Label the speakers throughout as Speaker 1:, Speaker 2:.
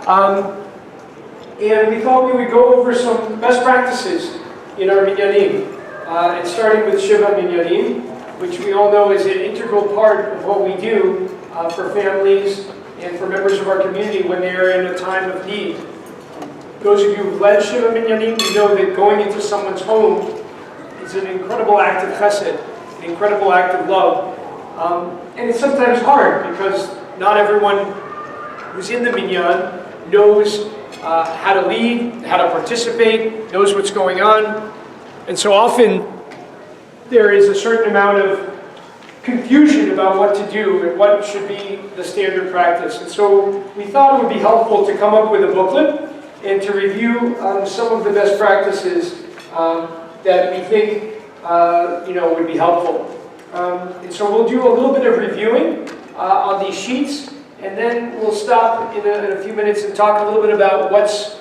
Speaker 1: And we thought we would go over some best practices in our Minyanim. And starting with Shiva Minyanim, which we all know is an integral part of what we do for families and for members of our community when they are in a time of need. Those of you who've led Shiva Minyanim, you know that going into someone's home is an incredible act of chesed, an incredible act of love. And it's sometimes hard because not everyone who's in the Minyan knows how to lead, how to participate, knows what's going on. And so often there is a certain amount of confusion about what to do and what should be the standard practice. And so we thought it would be helpful to come up with a booklet and to review some of the best practices that we think would be helpful. And so we'll do a little bit of reviewing on these sheets, and then we'll stop in a few minutes and talk a little bit about what's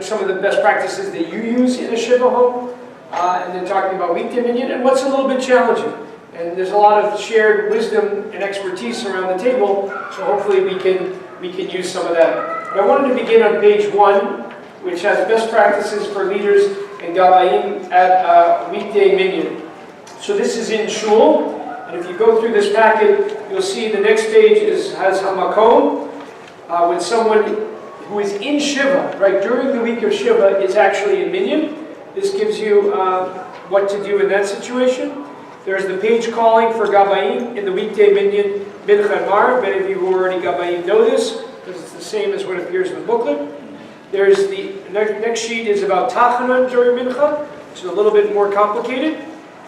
Speaker 1: some of the best practices that you use in a Shiva home, and then talking about weekday minyan and what's a little bit challenging. And there's a lot of shared wisdom and expertise around the table, so hopefully we can use some of that. But I wanted to begin on page 1, which has best practices for leaders and gabayim at weekday minyan. So this is in shul, and if you go through this packet, you'll see the next page has hamakom, when someone who is in Shiva, right, during the week of Shiva, is actually in minyan. This gives you what to do in that situation. There's the page calling for gabayim in the weekday minyan, mincha and mar. Many of you who are already gabayim know this, because it's the same as what appears in the booklet. There's the next sheet is about tachanun during mincha, which is a little bit more complicated.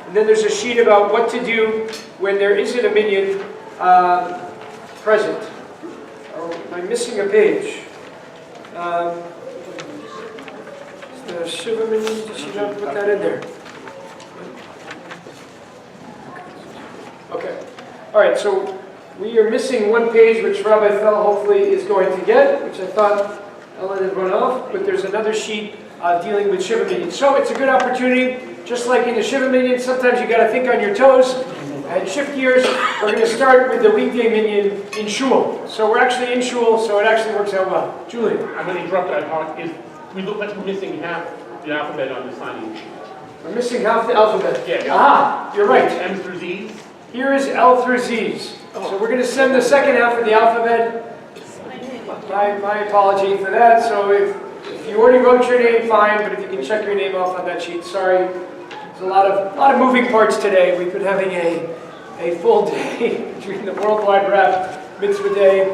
Speaker 1: And then there's a sheet about what to do when there isn't a minyan present. Oh, am I missing a page? The Shiva minyan, did she not put that in there? Okay. All right, so we are missing one page, which Rabbi Fell hopefully is going to get, which I thought Ellen had run off, but there's another sheet dealing with Shiva minyan. So it's a good opportunity. Just like in the Shiva minyan, sometimes you got to think on your toes and shift gears. We're going to start with the weekday minyan in shul. So we're actually in shul, so it actually works out well. Julie.
Speaker 2: I'm going to interrupt that. We look like we're missing half the alphabet on the signing sheet.
Speaker 1: We're missing half the alphabet.
Speaker 2: Yeah.
Speaker 1: Aha, you're right.
Speaker 2: M through Z's.
Speaker 1: Here is L through Z's. So we're going to send the second half of the alphabet. My apology for that. So if you already wrote your name, fine, but if you can check your name off on that sheet, sorry. There's a lot of moving parts today. We've been having a full day between the Worldwide Wrap, Mitzvah Day,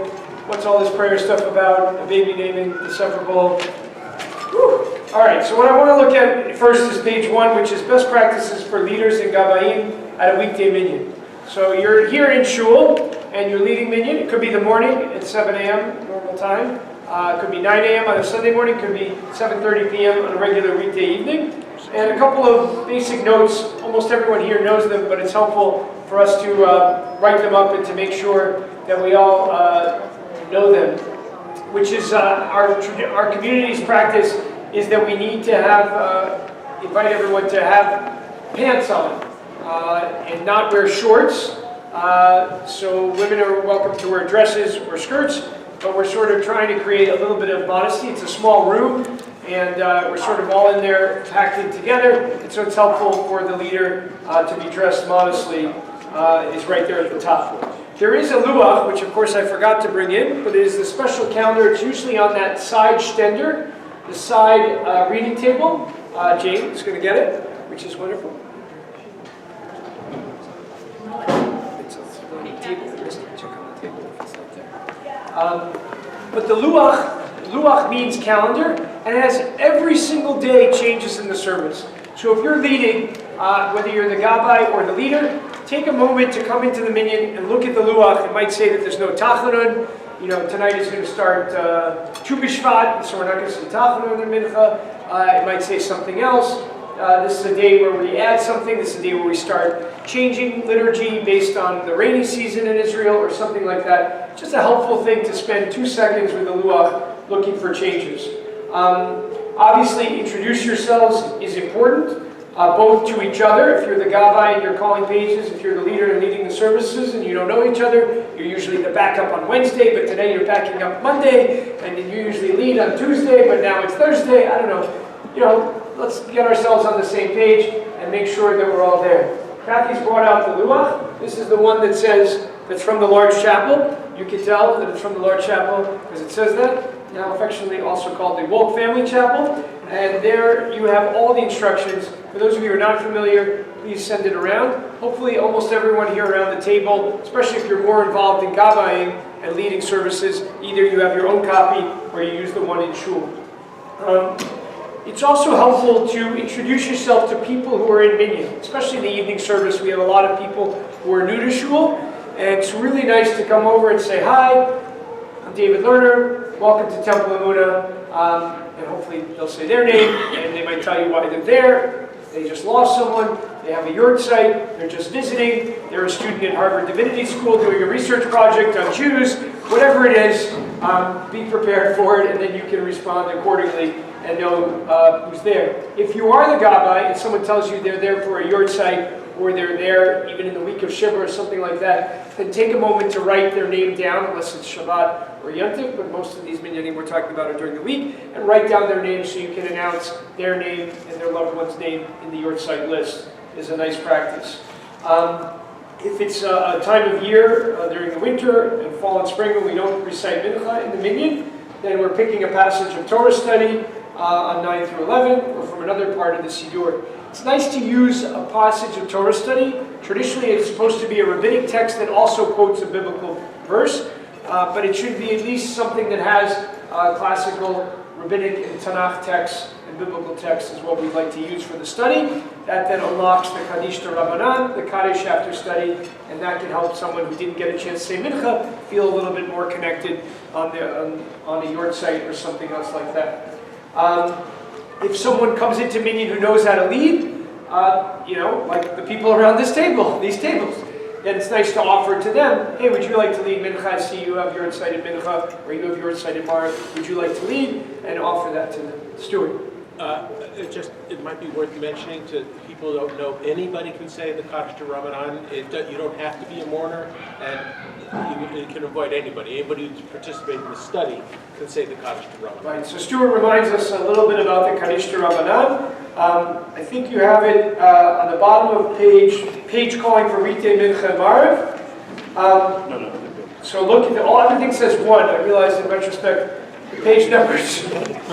Speaker 1: what's all this prayer stuff about, a baby naming, the Supper Bowl. Whew. All right, so what I want to look at first is page 1, which is best practices for leaders and gabayim at a weekday minyan. So you're here in shul, and you're leading minyan. It could be the morning at 7 a.m. normal time. It could be 9 a.m. on a Sunday morning. It could be 7:30 p.m. on a regular weekday evening. And a couple of basic notes. Almost everyone here knows them, but it's helpful for us to write them up and to make sure that we all know them. Which is our community's practice is that we need to have invite everyone to have pants on and not wear shorts. So women are welcome to wear dresses or skirts, but we're sort of trying to create a little bit of modesty. It's a small room, and we're sort of all in there packed in together, and so it's helpful for the leader to be dressed modestly, is right there at the top. There is a luach, which of course I forgot to bring in, but it is the special calendar. It's usually on that side stender, the side reading table. Jane is going to get it, which is wonderful. It's on the table. Check on the table if it's not there. But the luach means calendar, and it has every single day changes in the service. So if you're leading, whether you're the gabbai or the leader, take a moment to come into the minyan and look at the luach. It might say that there's no tachanun. You know, tonight is going to start Tu B'Shvat, so we're not going to say tachanun in mincha. It might say something else. This is a day where we add something. This is a day where we start changing liturgy based on the rainy season in Israel or something like that. Just a helpful thing to spend 2 seconds with the luach looking for changes. Obviously, introduce yourselves is important. both to each other. If you're the Gabbai and you're calling pages, if you're the leader and leading the services and you don't know each other, you're usually the backup on Wednesday, but today you're backing up Monday, and then you usually lead on Tuesday, but now it's Thursday. I don't know. Let's get ourselves on the same page and make sure that we're all there. Kathy's brought out the Luach. This is the one that says that's from the large chapel. You can tell that it's from the large chapel because it says that. Now affectionately also called the Wolk Family Chapel. And there you have all the instructions. For those of you who are not familiar, please send it around. Hopefully almost everyone here around the table, especially if you're more involved in Gabbaying and leading services, either you have your own copy or you use the one in Shul. It's also helpful to introduce yourself to people who are in Minyan, especially in the evening service. We have a lot of people who are new to Shul, and it's really nice to come over and say, hi, I'm David Lerner, welcome to Temple Emunah, and hopefully they'll say their name, and they might tell you why they're there. They just lost someone, they have a yurt site, they're just visiting, they're a student at Harvard Divinity School doing a research project on Jews, whatever it is, be prepared for it, and then you can respond accordingly and know who's there. If you are the Gabbai and someone tells you they're there for a yurt site, or they're there even in the week of Shiva or something like that, then take a moment to write their name down, unless it's Shabbat or Yontif, but most of these Minyanim we're talking about are during the week, and write down their name so you can announce their name and their loved one's name in the yurt site list. Is a nice practice. If it's a time of year during the winter and fall and spring when we don't recite Mincha in the Minyan, then we're picking a passage of Torah study on 9 through 11, or from another part of the Siddur. It's nice to use a passage of Torah study. Traditionally, it's supposed to be a rabbinic text that also quotes a biblical verse, but it should be at least something that has classical rabbinic and Tanakh texts and biblical texts is what we'd like to use for the study. That then unlocks the Kaddish Rabbanan, the Kaddish after study, and that can help someone who didn't get a chance to say Mincha feel a little bit more connected on a yurt site or something else like that. If someone comes into Minyan who knows how to lead, like the people around these tables, then it's nice to offer to them, hey, would you like to lead Mincha? I see you have your incited Mincha, or you have your incited Mar. Would you like to lead? And offer that to them. Stuart.
Speaker 3: It might be worth mentioning to people who don't know, anybody can say the Kaddish Ramadan. You don't have to be a mourner, and you can avoid anybody. Anybody who's participated in the study can say the Kaddish Ramadan.
Speaker 1: Right, so Stuart reminds us a little bit about the Kaddish Ramadan. I think you have it on the bottom of page calling for Rite Mincha Mariv. So look at everything says 1. I realize in retrospect, the page numbers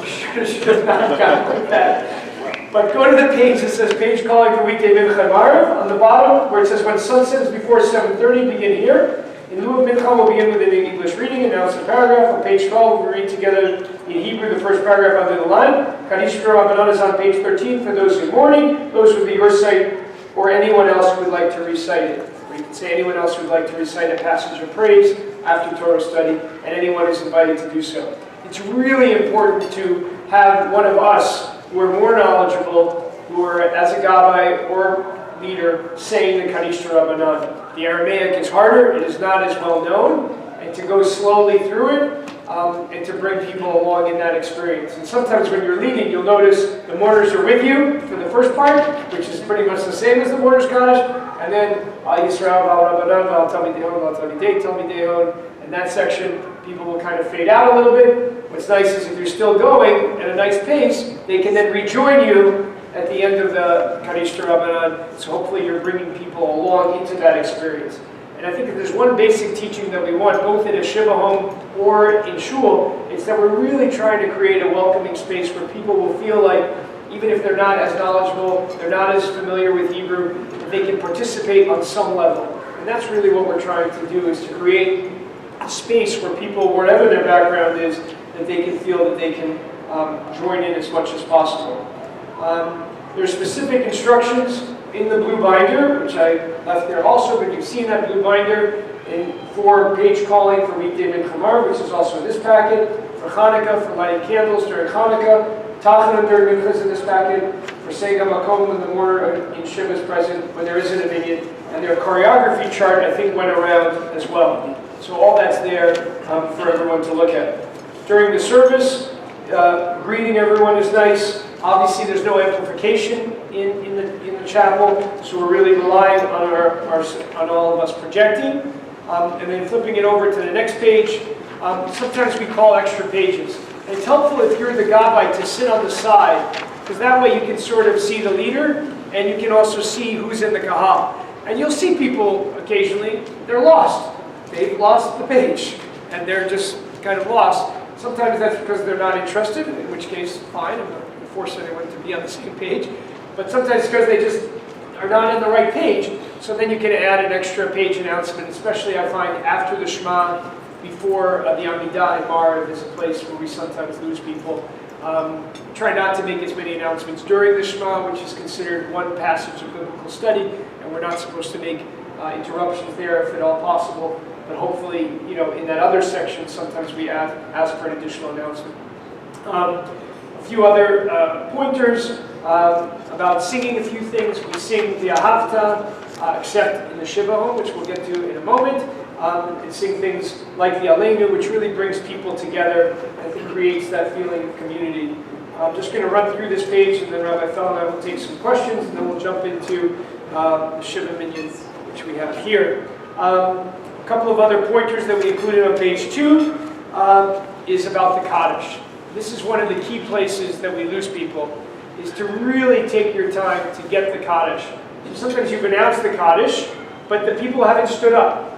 Speaker 1: should have not gotten like that. But go to the page that says page calling for weekday Mincha Mariv. On the bottom, where it says when sun sets before 7:30, begin here. In lieu of Mincha, we'll begin with an English reading, announce a paragraph. On page 12, we read together in Hebrew the first paragraph under the line. Kaddish Rabbanan is on page 13 for those in mourning. Those would be your site, or anyone else who would like to recite it. Or you can say anyone else who would like to recite a passage of praise after Torah study, and anyone is invited to do so. It's really important to have one of us who are more knowledgeable, who are, as a Gabbai or leader, saying the Kaddish Rabbanan. The Aramaic is harder, it is not as well known, and to go slowly through it, and to bring people along in that experience. And sometimes when you're leading, you'll notice the mourners are with you for the first part, which is pretty much the same as the mourners Kaddish, and then Al Yisrael, Al Rabbanan, Al Talmidehon, Al Talmidehon, and that section, people will kind of fade out a little bit. What's nice is if you're still going at a nice pace, they can then rejoin you at the end of the Kaddish Rabbanan. So hopefully you're bringing people along into that experience. And I think if there's one basic teaching that we want, both in a Shiva home or in Shul, it's that we're really trying to create a welcoming space where people will feel like, even if they're not as knowledgeable, they're not as familiar with Hebrew, that they can participate on some level. And that's really what we're trying to do, is to create a space where people, wherever their background is, that they can feel that they can join in as much as possible. There's specific instructions in the blue binder, which I left there also, but you've seen that blue binder for page calling for weekday Mincha Mariv, which is also in this packet, for Hanukkah, for lighting candles during Hanukkah, Tachanun during Mincha is in this packet, for Sega Makom when the mourner in Shiva is present, when there isn't a minyan, and their choreography chart, I think, went around as well. So all that's there for everyone to look at. During the service, greeting everyone is nice. Obviously, there's no amplification in the chapel, so we're really relying on on all of us projecting. And then flipping it over to the next page, sometimes we call extra pages. And it's helpful if you're the gabbai to sit on the side, because that way you can sort of see the leader, and you can also see who's in the kahal. And you'll see people occasionally, they're lost. They've lost the page, and they're just kind of lost. Sometimes that's because they're not interested, in which case, fine, I'm not going to force anyone to be on the same page. But sometimes it's because they just are not in the right page, so then you can add an extra page announcement, especially I find after the Shema, before the Amidah and Mariv is a place where we sometimes lose people. Try not to make as many announcements during the Shema, which is considered one passage of biblical study, and we're not supposed to make interruptions there if at all possible. But hopefully, in that other section, sometimes we ask for an additional announcement. A few other pointers about singing a few things. We sing the Ahavta, except in the Shiva home, which we'll get to in a moment. And sing things like the Aleinu, which really brings people together and I think creates that feeling of community. I'm just going to run through this page, and then Rabbi Fel and I will take some questions, and then we'll jump into the Shiva Minyan, which we have here. A couple of other pointers that we included on page 2 is about the Kaddish. This is one of the key places that we lose people, is to really take your time to get the Kaddish. So sometimes you've announced the Kaddish, but the people haven't stood up.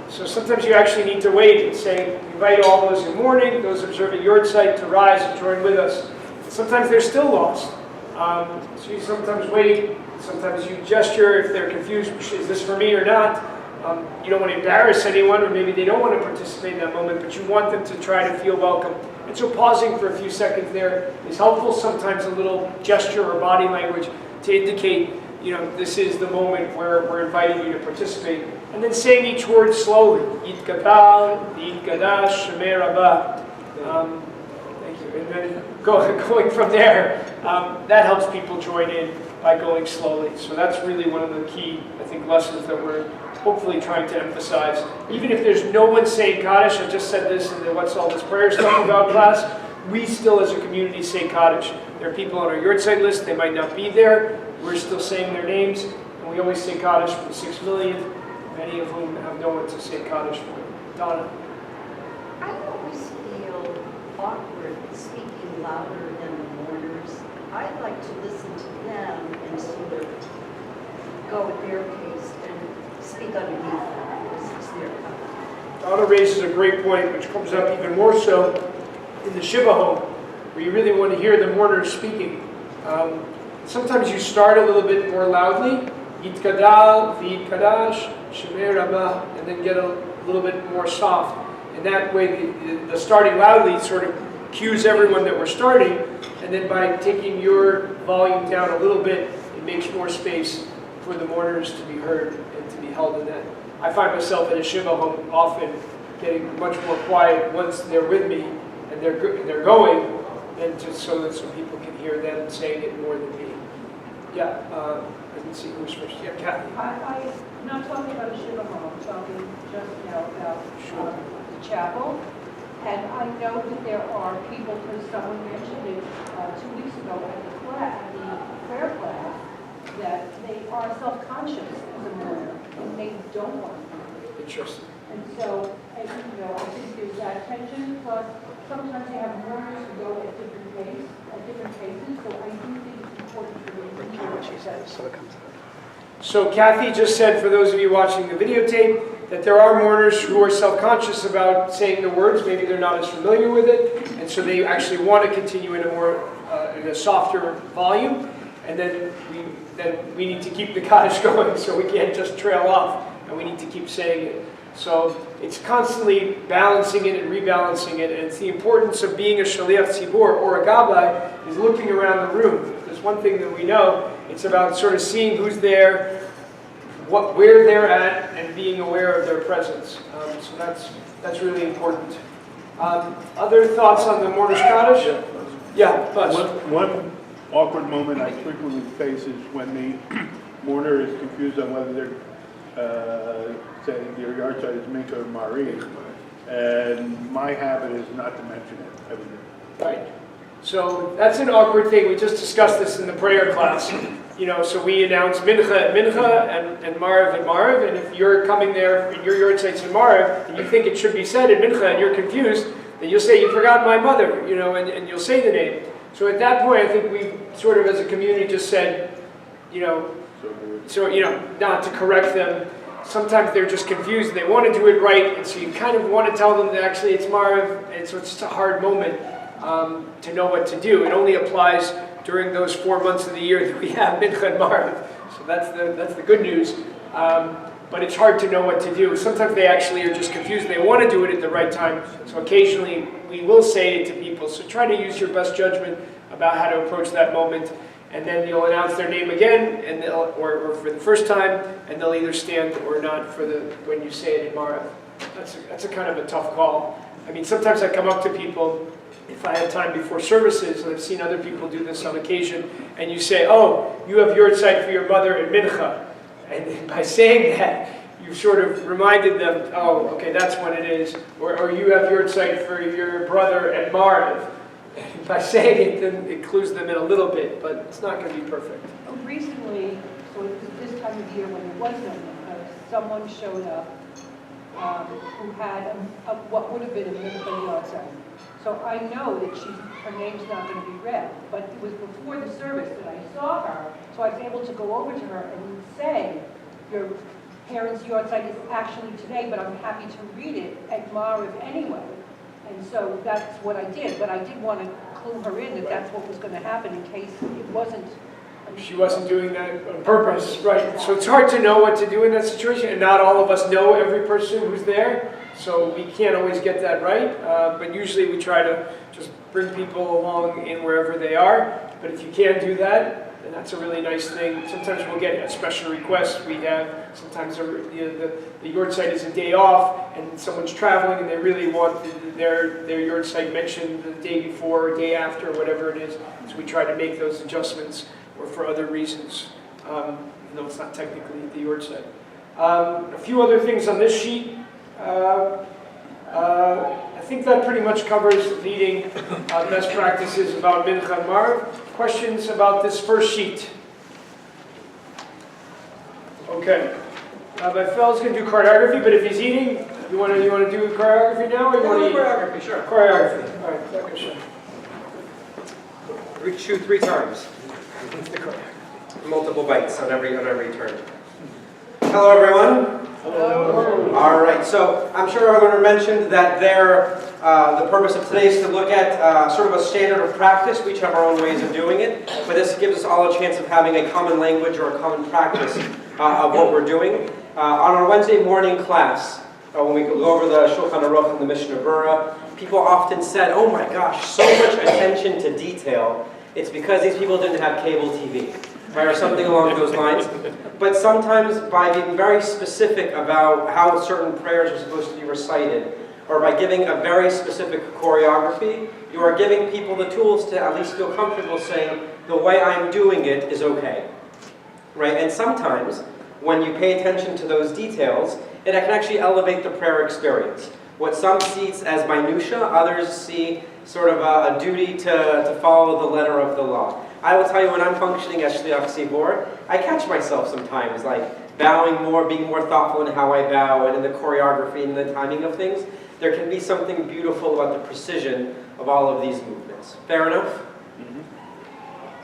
Speaker 1: So sometimes you actually need to wait and say, invite all those in mourning, those observing your site to rise and join with us. Sometimes they're still lost. So you sometimes wait, sometimes you gesture if they're confused, is this for me or not? You don't want to embarrass anyone, or maybe they don't want to participate in that moment, but you want them to try to feel welcome. And so pausing for a few seconds there is helpful. Sometimes a little gesture or body language to indicate, this is the moment where we're inviting you to participate. And then saying each word slowly. Yitkadal, Yitkadash, Shemei Rabbah. Thank you. And then going from there, that helps people join in by going slowly. So that's really one of the key, I think, lessons that we're hopefully trying to emphasize. Even if there's no one saying Kaddish, I just said this in the What's All This Prayer Stuff About class, we still as a community say Kaddish. There are people on our yurtzeit list, they might not be there. We're still saying their names, and we always say Kaddish for the 6 million, many of whom have no one to say Kaddish for. Donna?
Speaker 4: I always feel awkward speaking louder than the mourners. I'd like to listen to them and sort of go at their pace and speak underneath them because it's their company.
Speaker 1: Donna raises a great point, which comes up even more so in the Shiva home, where you really want to hear the mourners speaking. Sometimes you start a little bit more loudly, Yitkadal, V'yitkadash, Shemei Rabbah, and then get a little bit more soft. And that way, the starting loudly sort of cues everyone that we're starting, and then by taking your volume down a little bit, it makes more space for the mourners to be heard and to be held in that. I find myself in a Shiva home often getting much more quiet once they're with me and they're going, and just so that some people can hear them saying it more than me. Yeah, I didn't see who was first. Yeah, Kathy.
Speaker 5: I'm not talking about a Shiva home, I'm talking just now about the chapel. And I know that there are people, because someone mentioned it 2 weeks ago at the prayer class, that they are self-conscious as a mourner, and they don't want to.
Speaker 1: Interesting.
Speaker 5: And so, I think there's that tension, plus sometimes you have mourners who go at different paces, so I do think it's important for them to hear what she says.
Speaker 6: So it comes out.
Speaker 1: So Kathy just said, for those of you watching the videotape, that there are mourners who are self-conscious about saying the words. Maybe they're not as familiar with it, and so they actually want to continue in a softer volume. And then we need to keep the Kaddish going, so we can't just trail off, and we need to keep saying it. So it's constantly balancing it and rebalancing it, and it's the importance of being a shaliach tzibur or a gabbai is looking around the room. There's one thing that we know, it's about sort of seeing who's there, where they're at, and being aware of their presence. So that's really important. Other thoughts on the mourner's Kaddish? Yeah, Buzz.
Speaker 7: One awkward moment I frequently face is when the mourner is confused on whether they're saying their yard site is Minka or Marie, and my habit is not to mention it ever.
Speaker 1: Right. So that's an awkward thing. We just discussed this in the prayer class. You know, so we announce Mincha at Mincha and Mariv at Mariv, and if you're coming there and your yard site's in Mariv, and you think it should be said at Mincha and you're confused, then you'll say, you forgot my mother, you know, and you'll say the name. So at that point, I think we sort of as a community just said, you know, not to correct them. Sometimes they're just confused and they want to do it right, and so you kind of want to tell them that actually it's Mariv, and so it's just a hard moment to know what to do. It only applies during those 4 months of the year that we have Mincha and Mariv. So that's the good news. But it's hard to know what to do. Sometimes they actually are just confused. They want to do it at the right time. So occasionally we will say it to people. So try to use your best judgment about how to approach that moment. And then you'll announce their name again, and or for the first time, and they'll either stand or not for when you say it in Mariv. That's a kind of a tough call. I mean, sometimes I come up to people, if I have time before services, and I've seen other people do this on occasion, and you say, oh, you have your site for your mother in Mincha. And by saying that, you've sort of reminded them, oh, okay, that's when it is. Or you have your site for your brother at Mariv. And by saying it, then it clues them in a little bit, but it's not going to be perfect.
Speaker 5: Recently, so it was this time of year when there was no Mincha, someone showed up who had what would have been a Mincha yard site. So I know that her name's not going to be read, but it was before the service that I saw her, so I was able to go over to her and say, your parents' yard site is actually today, but I'm happy to read it at Mariv anyway. And so that's what I did, but I did want to clue her in that that's what was going to happen in case it wasn't.
Speaker 1: She wasn't doing that on purpose, right? So it's hard to know what to do in that situation, and not all of us know every person who's there, so we can't always get that right. But usually we try to just bring people along in wherever they are. But if you can't do that, then that's a really nice thing. Sometimes we'll get a special request. We have sometimes the yard site is a day off, and someone's traveling, and they really want their yard site mentioned the day before or day after, or whatever it is. So we try to make those adjustments, or for other reasons, even though it's not technically the yard site. A few other things on this sheet. I think that pretty much covers leading best practices about Mincha and Mariv. Questions about this first sheet? Okay. My fellow's going to do choreography, but if he's eating, you want to do choreography now, or you want to eat?
Speaker 6: Choreography, sure.
Speaker 1: Choreography. All right, Dr.
Speaker 6: Chew 3 times. Multiple bites on every turn. Hello, everyone.
Speaker 1: Hello.
Speaker 6: All right, so I'm sure everyone mentioned that the purpose of today is to look at sort of a standard of practice. We each have our own ways of doing it, but this gives us all a chance of having a common language or a common practice of what we're doing. On our Wednesday morning class, when we go over the Shulchan Aruch and the Mishnah Berurah, people often said, oh my gosh, so much attention to detail. It's because these people didn't have cable TV, right, or something along those lines. But sometimes by being very specific about how certain prayers are supposed to be recited, or by giving a very specific choreography, you are giving people the tools to at least feel comfortable saying, the way I'm doing it is okay. Right? And sometimes, when you pay attention to those details, it can actually elevate the prayer experience. What some see as minutia, others see sort of a duty to follow the letter of the law. I will tell you, when I'm functioning as Shliach Tzibor, I catch myself sometimes, like bowing more, being more thoughtful in how I bow, and in the choreography and the timing of things. There can be something beautiful about the precision of all of these movements. Fair enough? Mm-hmm.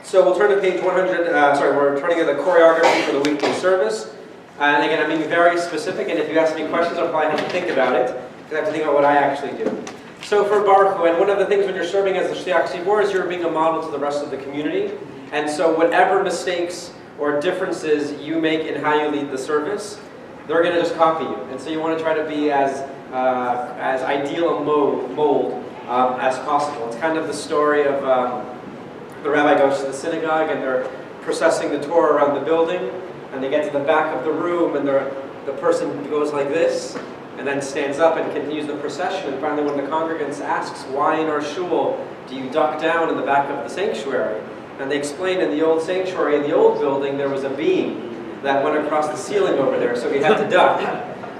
Speaker 6: So we'll turn to page 100, we're turning to the choreography for the weekly service. And again, I'm being very specific, and if you ask me questions, I'll probably have to think about it, because I have to think about what I actually do. So for Baruch Hu, and one of the things when you're serving as the Shliach Tzibor is you're being a model to the rest of the community. And so whatever mistakes or differences you make in how you lead the service, they're going to just copy you. And so you want to try to be as ideal a mold as possible. It's kind of the story of the rabbi goes to the synagogue and they're processing the Torah around the building, and they get to the back of the room and the person goes like this, and then stands up and continues the procession. And finally, when the congregants asks, why in our shul do you duck down in the back of the sanctuary? And they explain, in the old sanctuary, in the old building, there was a beam that went across the ceiling over there, so we had to duck,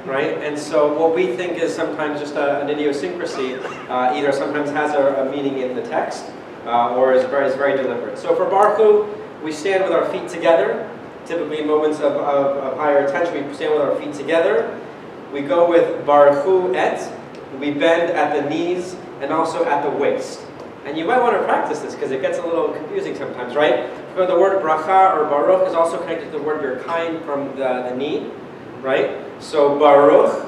Speaker 6: right? And so what we think is sometimes just an idiosyncrasy, either sometimes has a meaning in the text, or is very deliberate. So for Baruch Hu, we stand with our feet together. Typically in moments of higher attention, we stand with our feet together. We go with Baruch Hu et. We bend at the knees and also at the waist. And you might want to practice this because it gets a little confusing sometimes, right? For the word bracha or baruch is also connected to the word you're kind from the knee, right? So Baruch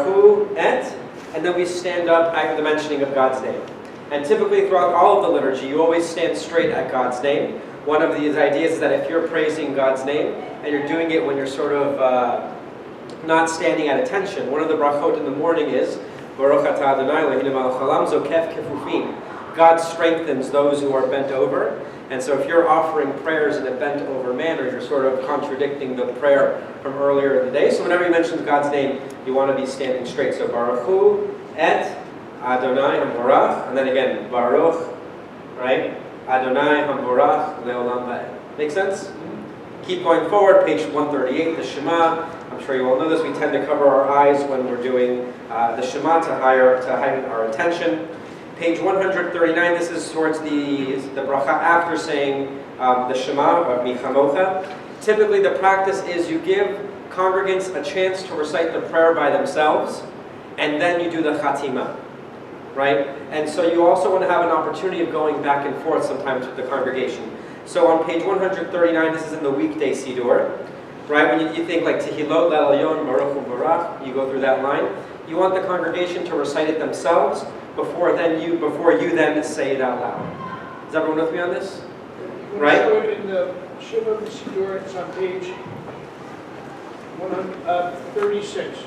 Speaker 6: Hu et, and then we stand up after the mentioning of God's name. And typically throughout all of the liturgy, you always stand straight at God's name. One of these ideas is that if you're praising God's name, and you're doing it when you're sort of not standing at attention, one of the brachot in the morning is, Baruch atah Adonai Eloheinu melech haolam zokef kefufim. God strengthens those who are bent over. And so if you're offering prayers in a bent over manner, you're sort of contradicting the prayer from earlier in the day. So whenever you mention God's name, you want to be standing straight. So Baruch Hu et Adonai Hamborach, and then again Baruch, right? Adonai Hamborach leolam va'ed. Make sense? Keep going forward, page 138, the Shema. I'm sure you all know this. We tend to cover our eyes when we're doing the Shema to heighten our attention. Page 139, this is towards the bracha after saying the Shema of Michamocha. Typically the practice is you give congregants a chance to recite the prayer by themselves, and then you do the Chatima, right? And so you also want to have an opportunity of going back and forth sometimes with the congregation. So on page 139, this is in the weekday Siddur, right? When you think like Tehilot, Leil Elyon, Baruch Hu Barach, you go through that line. You want the congregation to recite it themselves before you then say it out loud. Is everyone with me on this? Right?
Speaker 1: So in the Shiva Siddur, it's on page 136.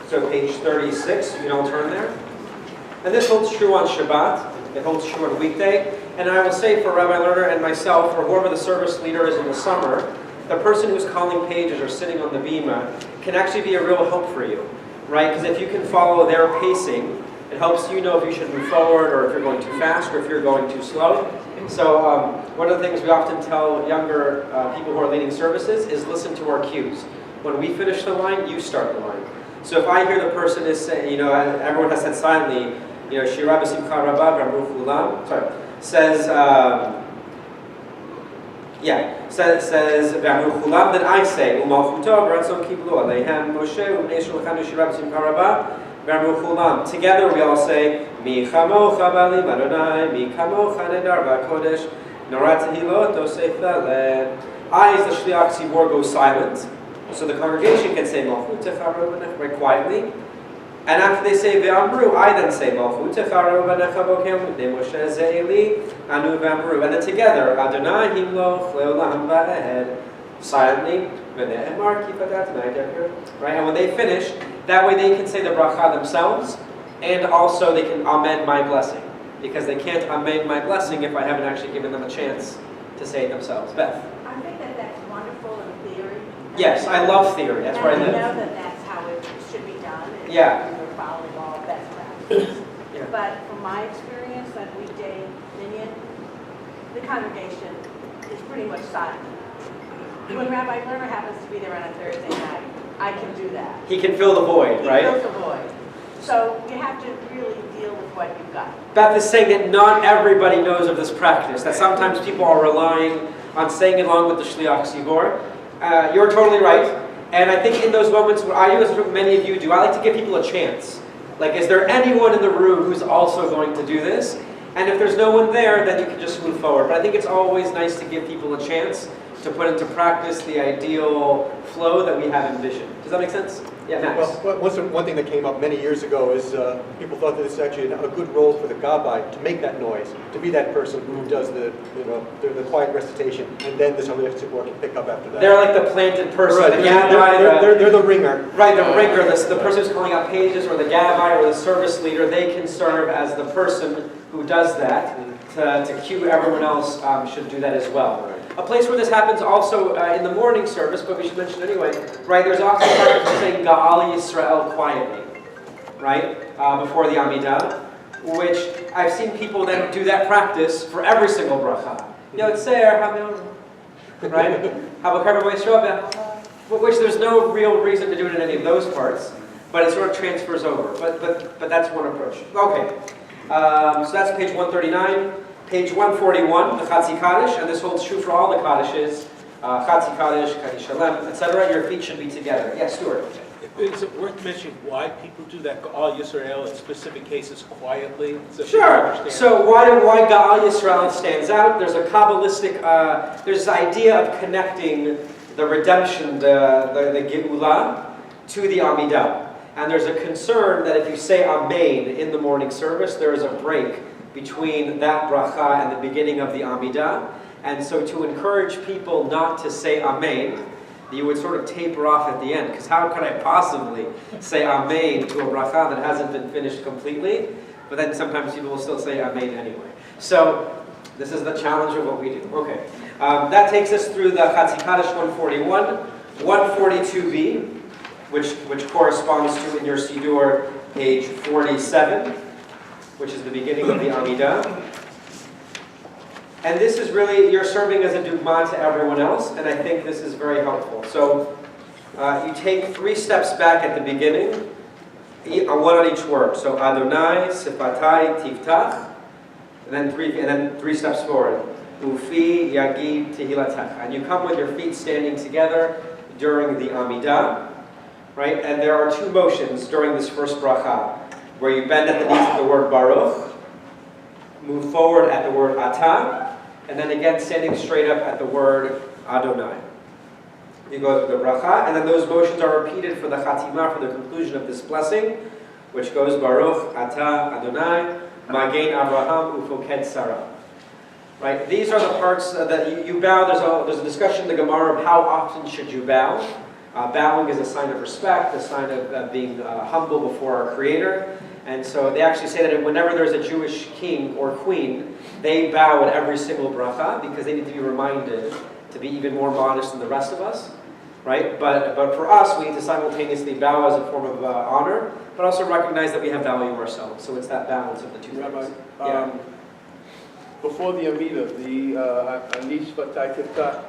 Speaker 6: So page 36, you can all turn there. And this holds true on Shabbat. It holds true on weekday. And I will say for Rabbi Lerner and myself, or whoever the service leader is in the summer, the person who's calling pages or sitting on the bima can actually be a real help for you, right? Because if you can follow their pacing, it helps you know if you should move forward or if you're going too fast or if you're going too slow. So one of the things we often tell younger people who are leading services is listen to our cues. When we finish the line, you start the line. So if I hear the person is saying, everyone has said silently, Shira b'simcha rabba v'amru chulam, says v'amru chulam, then I say, u'malchuto v'ratzon kiblu aleihem Moshe u'bnei shulchanu shira b'simcha rabba v'amru chulam. Together we all say, mi chamocha b'alim Adonai, mi chamocha nedar v'kodesh, norat tehilot osef leh. I, as the shliach tzibor, go silent. So the congregation can say Malchut Techaru V'necha very quietly. And after they say Ve'amru, I then say Malchut Techaru V'necha Bokem V'nei Moshe Ze'eli Anu Ve'amru. And then together, Adonai Himloch Le'olam Va'ed, silently, V'ne'emar Kipadat Na'deker. Right? And when they finish, that way they can say the bracha themselves, and also they can amen my blessing. Because they can't amen my blessing if I haven't actually given them a chance to say it themselves. Beth?
Speaker 8: I think that that's wonderful in theory.
Speaker 6: Yes, I love theory. That's where I live.
Speaker 8: And I know that that's how it should be done. And
Speaker 6: Yeah.
Speaker 8: we're following all best practices.
Speaker 6: Yeah.
Speaker 8: But from my experience on weekday Minyan, the congregation is pretty much silent. When Rabbi Lerner happens to be there on a Thursday night, I can do that.
Speaker 6: He can fill the void, right?
Speaker 8: He fills the void. So you have to really deal with what you've got.
Speaker 6: Beth is saying that not everybody knows of this practice, that sometimes people are relying on saying along with the Shliach Tzibor. You're totally right. And I think in those moments, what I do, as many of you do, I like to give people a chance. Like, is there anyone in the room who's also going to do this? And if there's no one there, then you can just move forward. But I think it's always nice to give people a chance to put into practice the ideal flow that we have envisioned. Does that make sense? Yeah, Max.
Speaker 9: Well, one thing that came up many years ago is people thought that it's actually a good role for the gabbai to make that noise, to be that person who does the quiet recitation, and then the Shaliach Tzibor can pick up after that.
Speaker 6: They're like the planted person,
Speaker 9: Right.
Speaker 6: the gabbai.
Speaker 9: They're the ringer.
Speaker 6: Right, the ringer, the person who's calling out pages, or the gabbai, or the service leader, they can serve as the person who does that to cue everyone else should do that as well. A place where this happens also in the morning service, but we should mention anyway, right, there's often practice of saying Ga'al Yisrael quietly, right, before the Amidah, which I've seen people then do that practice for every single bracha. Yotzer, right? Which there's no real reason to do it in any of those parts, but it sort of transfers over. But that's one approach. Okay. So that's page 139. Page 141, the Chatzi Kaddish, and this holds true for all the Kaddishes. Chatzi Kaddish, Kaddish Shalem, etc. Your feet should be together. Yes, Stuart.
Speaker 3: Is it worth mentioning why people do that Ga'al Yisrael in specific cases quietly? So people
Speaker 6: Sure.
Speaker 3: understand?
Speaker 6: So why Ga'al Yisrael stands out? There's a Kabbalistic, there's this idea of connecting the redemption, the Geulah, to the Amidah. And there's a concern that if you say Amen in the morning service, there is a break between that bracha and the beginning of the Amidah. And so to encourage people not to say Amen, you would sort of taper off at the end, because how could I possibly say Amen to a bracha that hasn't been finished completely? But then sometimes people will still say Amen anyway. So this is the challenge of what we do. Okay, that takes us through the Chatzi Kaddish 141, 142b, which corresponds to in your Siddur page 47, which is the beginning of the Amidah. And this is really, you're serving as a dugma to everyone else, and I think this is very helpful. So you take 3 steps back at the beginning, one on each word. So Adonai, Sifatai, Tiftach, and then 3 steps forward. Ufi, Yagid, Tehilatach. And you come with your feet standing together during the Amidah, right? And there are 2 motions during this first bracha, where you bend at the knees at the word Baruch, move forward at the word Atah, and then again standing straight up at the word Adonai. You go through the bracha, and then those motions are repeated for the Chatimah, for the conclusion of this blessing, which goes Baruch, Atah, Adonai, Magen Avraham, Ufoked Sarah. Right? These are the parts that you bow. There's a discussion in the Gemara of how often should you bow. Bowing is a sign of respect, a sign of being humble before our Creator. And so they actually say that whenever there's a Jewish king or queen, they bow at every single bracha because they need to be reminded to be even more modest than the rest of us, right? But for us, we need to simultaneously bow as a form of honor, but also recognize that we have value ourselves. So it's that balance of the 2
Speaker 7: Rabbi,
Speaker 6: things. Yeah.
Speaker 7: before the Amidah, the Anis Vatai Tiftach,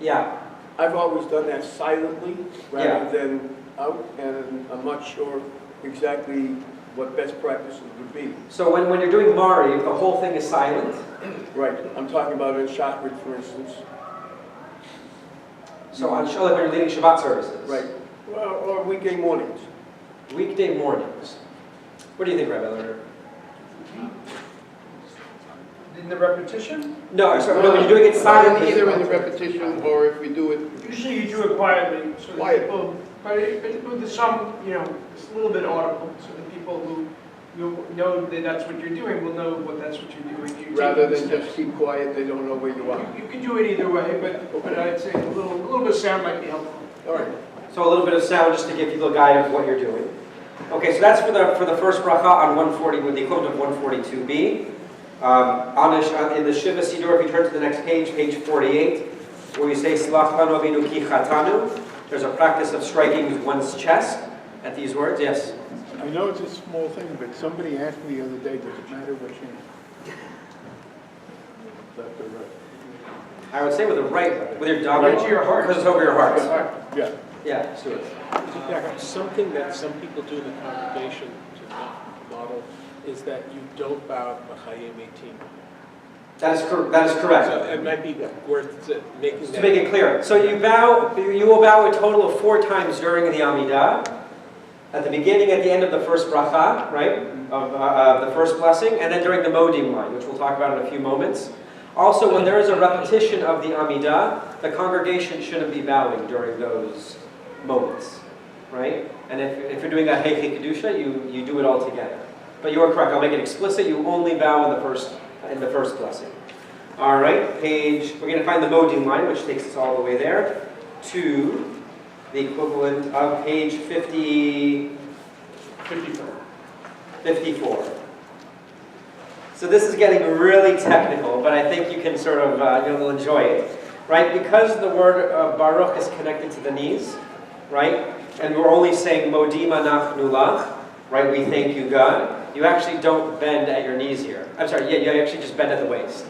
Speaker 6: Yeah.
Speaker 7: I've always done that silently rather
Speaker 6: Yeah.
Speaker 7: than out, and I'm not sure exactly what best practices would be.
Speaker 6: So when you're doing Mari, the whole thing is silent.
Speaker 7: Right, I'm talking about in Shachrit, for instance.
Speaker 6: So on Shabbat, when you're leading Shabbat services.
Speaker 7: Right, or weekday mornings.
Speaker 6: Weekday mornings. What do you think, Rabbi Lerner?
Speaker 1: In the repetition?
Speaker 6: No, sorry, no, when you're doing it silently.
Speaker 7: Either in the repetition, or if we do it
Speaker 1: Usually you do it quietly, so that
Speaker 7: Quiet.
Speaker 1: people, but with some, it's a little bit audible, so that people who know that that's what you're doing will know that's what you're doing. You're
Speaker 7: rather
Speaker 1: taking
Speaker 7: than
Speaker 1: steps.
Speaker 7: just keep quiet, they don't know where you are.
Speaker 1: You can do it either way, but I'd say a little bit of sound might be helpful.
Speaker 7: All right.
Speaker 6: So a little bit of sound just to give people a guide of what you're doing. Okay, so that's for the first bracha on 140 with the equivalent of 142b. In the Shiva Siddur, if you turn to the next page, page 48, where you say Slach lanu avinu ki chatanu, there's a practice of striking one's chest at these words. Yes.
Speaker 7: I know it's a small thing, but somebody asked me the other day, does it matter which hand? Left or right?
Speaker 6: I would say with your dog.
Speaker 1: Right to your heart.
Speaker 6: Because it's over your heart.
Speaker 7: Yeah.
Speaker 6: Yeah, Stuart.
Speaker 3: Something that some people do in the congregation to not model is that you don't bow B'chayim 18.
Speaker 6: That is correct.
Speaker 3: So it might be worth making
Speaker 6: To
Speaker 3: that.
Speaker 6: make it clear. So you will bow a total of 4 times during the Amidah. At the beginning, at the end of the first bracha, right? Of the first blessing, and then during the Modim line, which we'll talk about in a few moments. Also, when there is a repetition of the Amidah, the congregation shouldn't be bowing during those moments, right? And if you're doing a Heiche Kedusha, you do it all together. But you are correct. I'll make it explicit. You only bow in the first blessing. All right, we're going to find the Modim line, which takes us all the way there, to the equivalent of page 54. So this is getting really technical, but I think you can sort of, you'll enjoy it, right? Because the word Baruch is connected to the knees, right? And we're only saying Modim anachnu lach, right? We thank you, God. You actually don't bend at your knees here. I'm sorry, you actually just bend at the waist,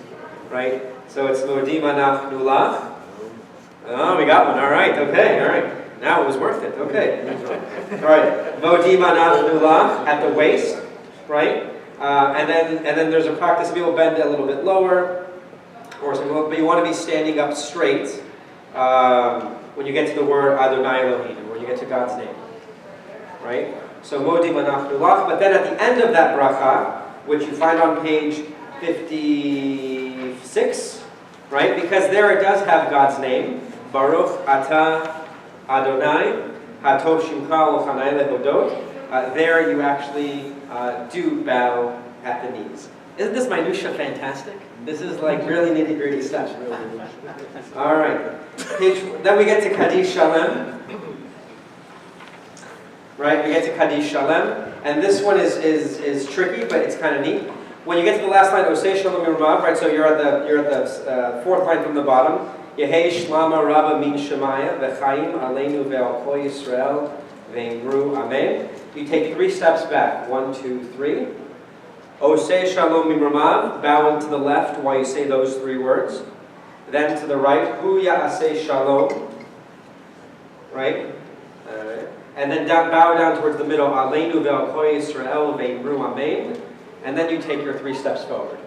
Speaker 6: right? So it's Modim anachnu lach. Oh, we got one. All right, okay, all right. Now it was worth it, okay. All right, Modim anachnu lach at the waist, right? And then there's a practice, people bend a little bit lower, but you want to be standing up straight when you get to the word Adonai Elohim, when you get to God's name, right? So Modim Anachnu Lach, but then at the end of that bracha, which you find on page 56, right? Because there it does have God's name, Baruch Atah Adonai Hatov Shimcha L'Chanai Lehodot. There you actually do bow at the knees. Isn't this minutia fantastic? This is like really nitty-gritty stuff. All right. Then we get to Kaddish Shalem. Right, we get to Kaddish Shalem, and this one is tricky, but it's kind of neat. When you get to the last line, Osei Shalom Yirmav, right? So you're at the fourth line from the bottom. Yehei Shlama Rabba Min Shemaya V'Chaim Aleinu Ve'al Kol Yisrael Ve'imru Amen. You take 3 steps back. 1, 2, 3. Osei Shalom Yirmav, bowing to the left while you say those 3 words. Then to the right, Hu Ya'aseh Shalom. Right? And then bow down towards the middle, Aleinu ve'al kol Yisrael ve'imru amen. And then you take your 3 steps forward.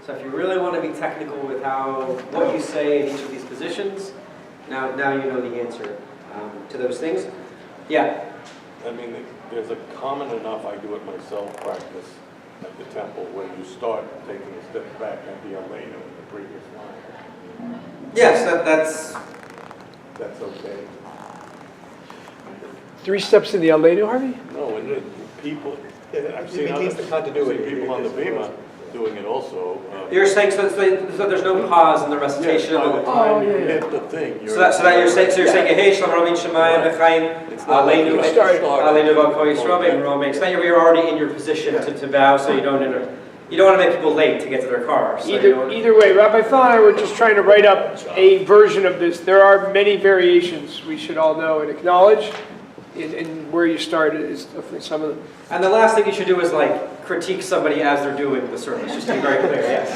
Speaker 6: So if you really want to be technical with what you say in each of these positions, now you know the answer to those things. Yeah?
Speaker 10: I mean, there's a common enough, I do it myself, practice at the temple when you start taking a step back at the Aleinu in the previous line.
Speaker 6: Yes,
Speaker 10: That's okay.
Speaker 1: 3 steps in the Aleinu, Harvey?
Speaker 10: No, and the people, I've seen
Speaker 9: It needs the continuity.
Speaker 10: people on the Bima doing it also.
Speaker 6: You're saying so there's no pause in the recitation
Speaker 10: By
Speaker 6: of
Speaker 10: the
Speaker 6: it.
Speaker 10: time you hit the thing, you're...
Speaker 6: So that you're saying Yehei Shalom Rabba Min Shemaya V'Chaim Aleinu Ve'al Kol Yisrael Ve'imru Amen. So now you're already in your position to bow, so you don't want to make people late to get to their cars. So
Speaker 1: Either way, Rabbi Phil and I were just trying to write up a version of this. There are many variations we should all know and acknowledge. And where you started is definitely some of them.
Speaker 6: And the last thing you should do is critique somebody as they're doing the service. Just to be very clear, yes.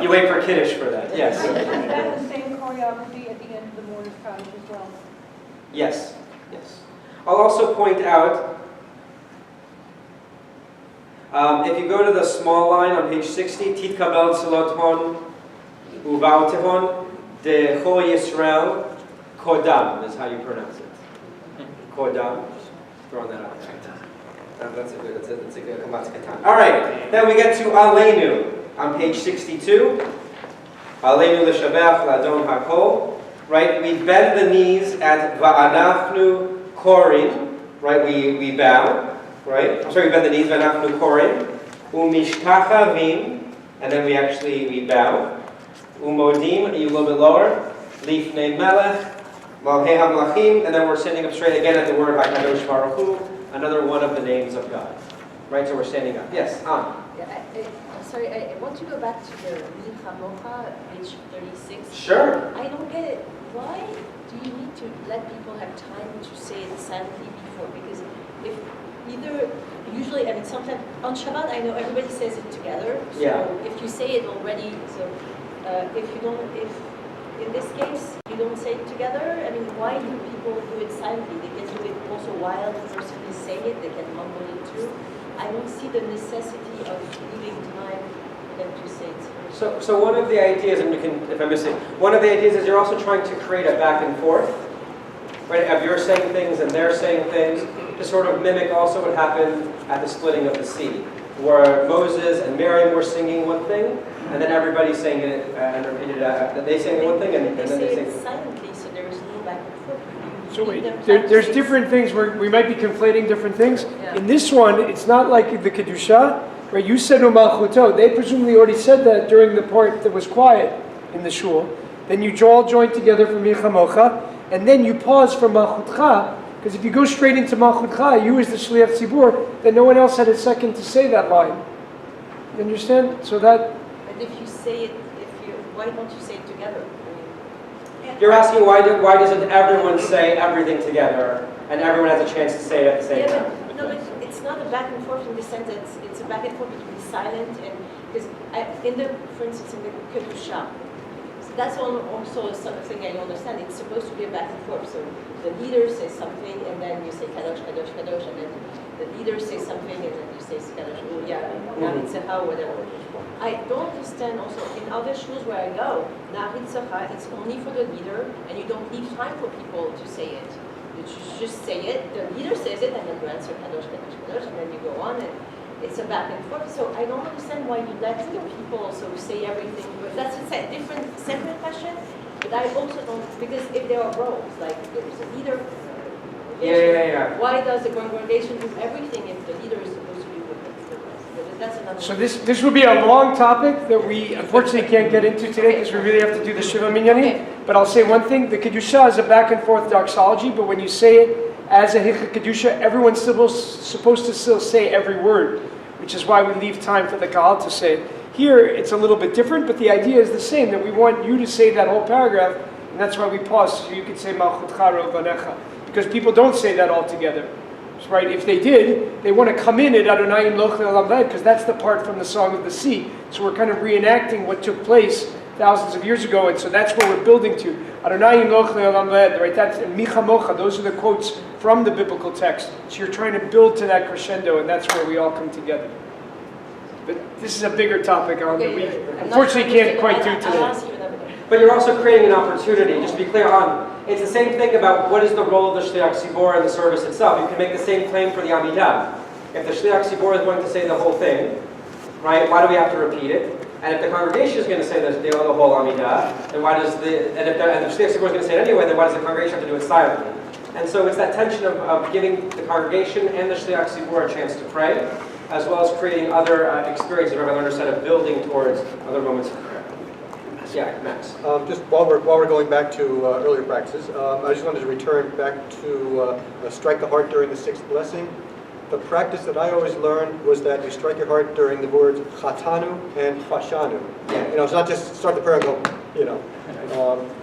Speaker 6: You wait for Kiddush for that, yes.
Speaker 5: Is that the same choreography at the end of the mourner's Kaddish as well?
Speaker 6: Yes, yes. I'll also point out, if you go to the small line on page 60, Titkabel Tziloton Uvautihon de Chol Yisrael Kodam is how you pronounce it. Kodam. Just throwing that out there. That's a good katan. All right, then we get to Aleinu on page 62. Aleinu l'shabach l'adon hakol. Right, we bend the knees at va'anachnu korim. Right, we bow. Right, I'm sorry, we bend the knees va'anachnu korim. Umishtachavim, and then we bow. Umodim, a little bit lower. Lifnei melech. Malhei HaMelachim, and then we're standing up straight again at the word HaKadosh Baruch Hu, another one of the names of God. Right, so we're standing up. Yes,
Speaker 11: Yeah, sorry, I want to go back to the Milchamocha, page 36.
Speaker 6: Sure.
Speaker 11: I don't get it. Why do you need to let people have time to say it silently before? Because usually, sometimes, on Shabbat, I know everybody says it together. So
Speaker 6: Yeah.
Speaker 11: if you say it already, if in this case, you don't say it together, why do people do it silently? They can do it also while the person is saying it, they can mumble it too. I don't see the necessity of leaving time for them to say it.
Speaker 6: So one of the ideas, and you can, if I'm missing, one of the ideas is you're also trying to create a back and forth, right? Of you're saying things and they're saying things, to sort of mimic also what happened at the splitting of the sea, where Moses and Miriam were singing one thing, and then everybody sang it and repeated it. They sang one thing, and then they sang
Speaker 11: it silently, so there is no back and forth.
Speaker 1: So wait, there's different things where we might be conflating different things.
Speaker 11: Yeah.
Speaker 1: In this one, it's not like the Kedusha, right? You said Umalchuto. They presumably already said that during the part that was quiet in the shul. Then you all joined together for Milchamocha, and then you pause for Malchutcha, because if you go straight into Malchutcha, you as the Shliach Tzibur, then no one else had a second to say that line. You understand? So that...
Speaker 11: But if you say it, why don't you say it together?
Speaker 6: You're asking why doesn't everyone say everything together, and everyone has a chance to say it at the same time?
Speaker 11: But it's not a back and forth in the sense that it's a back and forth between silent and because for instance, in the Kedusha, so that's also something I don't understand. It's supposed to be a back and forth. So the leader says something, and then you say Kadosh, Kadosh, Kadosh, and then the leader says something, and then you say Kadosh. Oh, yeah, Nachitzecha, whatever. I don't understand also, in other schools where I go, Nachitzecha, it's only for the leader, and you don't leave time for people to say it. You just say it, the leader says it, and then you answer Kadosh, Kadosh, Kadosh, and then you go on, and it's a back and forth. So I don't understand why you let the people also say everything, but that's a different, separate question. But I also don't, because if there are roles, like there is a leader for the congregation, why does the congregation do everything if the leader is supposed to do the rest? But that's another.
Speaker 1: So this would be a long topic that we unfortunately can't get into today because we really have to do the Shiva Minyanim. But I'll say one thing, the Kedusha is a back and forth doxology, but when you say it as a Hicha Kedusha, everyone's supposed to still say every word, which is why we leave time for the Kahal to say it. Here, it's a little bit different, but the idea is the same, that we want you to say that whole paragraph, and that's why we pause, so you can say Malchutcha Rovanecha, because people don't say that all together. Right? If they did, they want to come in at Adonai Imloch Le'olam Vaed, because that's the part from the Song of the Sea. So we're kind of reenacting what took place thousands of years ago, and so that's what we're building to. Adonai Imloch Le'olam Vaed, right? That's Micha Mocha. Those are the quotes from the biblical text. So you're trying to build to that crescendo, and that's where we all come together. But this is a bigger topic that we unfortunately can't quite do today.
Speaker 6: But you're also creating an opportunity, just to be clear on, it's the same thing about what is the role of the Shliach Tzibor in the service itself. You can make the same claim for the Amidah. If the Shliach Tzibor is going to say the whole thing, right, why do we have to repeat it? And if the congregation is going to say the whole Amidah, then why does and if the Shliach Tzibor is going to say it anyway, then why does the congregation have to do it silently? And so it's that tension of giving the congregation and the Shliach Tzibor a chance to pray, as well as creating other experiences, Rabbi Lerner said, of building towards other moments of prayer. Yeah, Max.
Speaker 9: Just while we're going back to earlier practices, I just wanted to return back to strike the heart during the sixth blessing. The practice that I always learned was that you strike your heart during the words chatanu and fashanu. Yeah. It's not just start the prayer and go,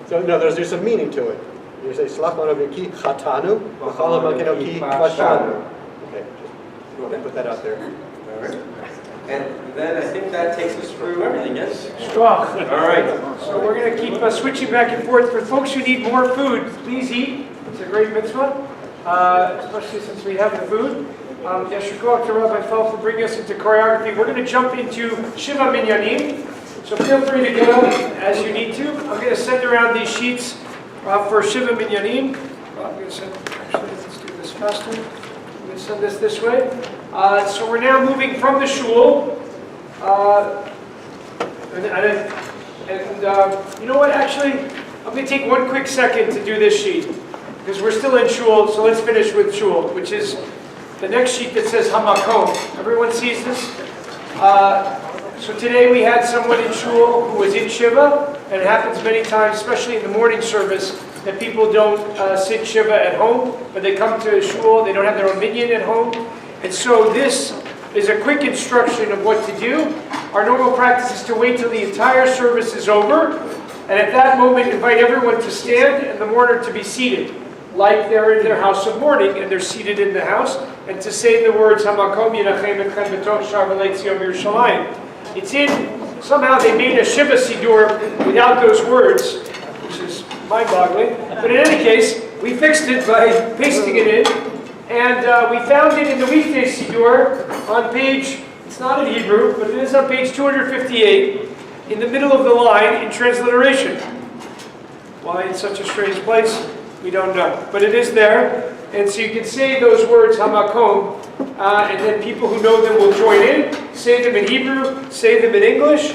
Speaker 9: So there's some meaning to it. You say slach manav ki chatanu, v'chalam malkenu ki fashanu. Okay, just want to put that out there.
Speaker 6: All right. And then I think that takes us through everything, yes?
Speaker 1: Strong.
Speaker 6: All right.
Speaker 1: So we're going to keep switching back and forth. For folks who need more food, please eat. It's a great mitzvah, especially since we have the food. Yeshua to Rabbi Fel for bringing us into choreography. We're going to jump into Shiva Minyanim. So feel free to get up as you need to. I'm going to send around these sheets for Shiva Minyanim. I'm going to send, actually, let's do this faster. I'm going to send this way. So we're now moving from the shul, and you know what, actually, I'm going to take one quick second to do this sheet, because we're still in shul, so let's finish with shul, which is the next sheet that says Hamakom. Everyone sees this? So today we had someone in shul who was in Shiva, and it happens many times, especially in the morning service, that people don't sit Shiva at home, but they come to shul, they don't have their own minyan at home. And so this is a quick instruction of what to do. Our normal practice is to wait till the entire service is over, and at that moment invite everyone to stand and the mourner to be seated, like they're in their house of mourning and they're seated in the house, and to say the words Hamakom Yinachem Etchem B'Tov Shar V'Lei Tzion Yerushalayim. It's in, somehow they made a Shiva Sidur without those words, which is mind-boggling. But in any case, we fixed it by pasting it in. And we found it in the weekday Siddur on page, it's not in Hebrew, but it is on page 258, in the middle of the line in transliteration. Why it's such a strange place, we don't know. But it is there, and so you can say those words, Hamakom, and then people who know them will join in, say them in Hebrew, say them in English,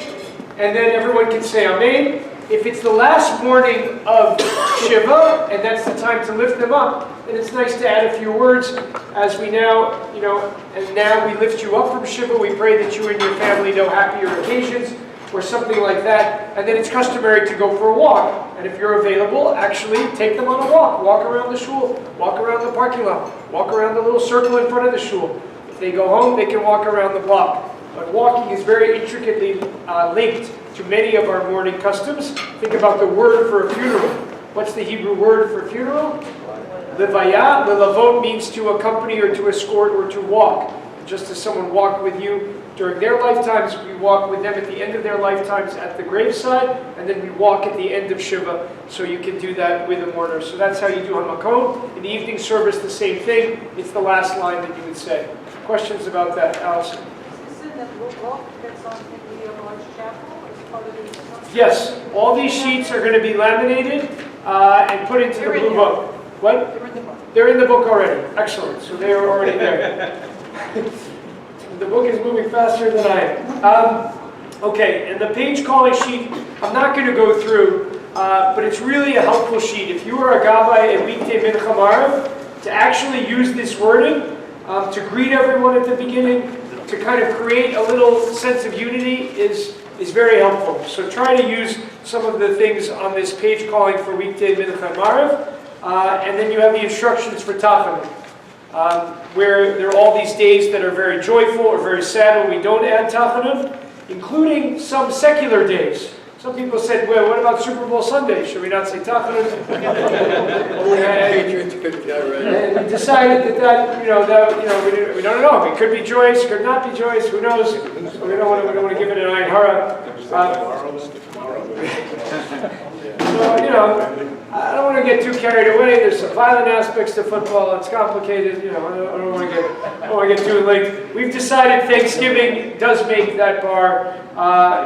Speaker 1: and then everyone can say Amen. If it's the last morning of Shiva, and that's the time to lift them up, then it's nice to add a few words as we now, and now we lift you up from Shiva. We pray that you and your family know happier occasions, or something like that. And then it's customary to go for a walk. And if you're available, actually take them on a walk. Walk around the shul, walk around the parking lot, walk around the little circle in front of the shul. If they go home, they can walk around the block. But walking is very intricately linked to many of our mourning customs. Think about the word for a funeral. What's the Hebrew word for funeral? Levaya. Lelavot means to accompany or to escort or to walk. Just as someone walked with you during their lifetimes, we walk with them at the end of their lifetimes at the graveside, and then we walk at the end of Shiva, so you can do that with a mourner. So that's how you do Hamakom. In the evening service, the same thing. It's the last line that you would say. Questions about that, Allison?
Speaker 5: Is this something that will walk that's on in the large chapel as part of the?
Speaker 1: Yes, all these sheets are going to be laminated and put into the
Speaker 5: They're in
Speaker 1: blue
Speaker 5: there.
Speaker 1: book. What?
Speaker 5: They're in the book.
Speaker 1: They're in the book already. Excellent. So they are already there. The book is moving faster than I am. Okay, and the page calling sheet, I'm not going to go through, but it's really a helpful sheet. If you are a gabbai at weekday mincha marav, to actually use this wording, to greet everyone at the beginning, to kind of create a little sense of unity is very helpful. So try to use some of the things on this page calling for weekday mincha marav, and then you have the instructions for tachanun, where there are all these days that are very joyful or very sad when we don't add tachanun, including some secular days. Some people said, well, what about Super Bowl Sunday? Should we not say tachanun? And we decided that we don't know. It could be joyous, could not be joyous, who knows? So we don't want to give it an ayin hara. So, I don't want to get too carried away. There's some violent aspects to football. It's complicated. I don't want to get too late. We've decided Thanksgiving does make that bar,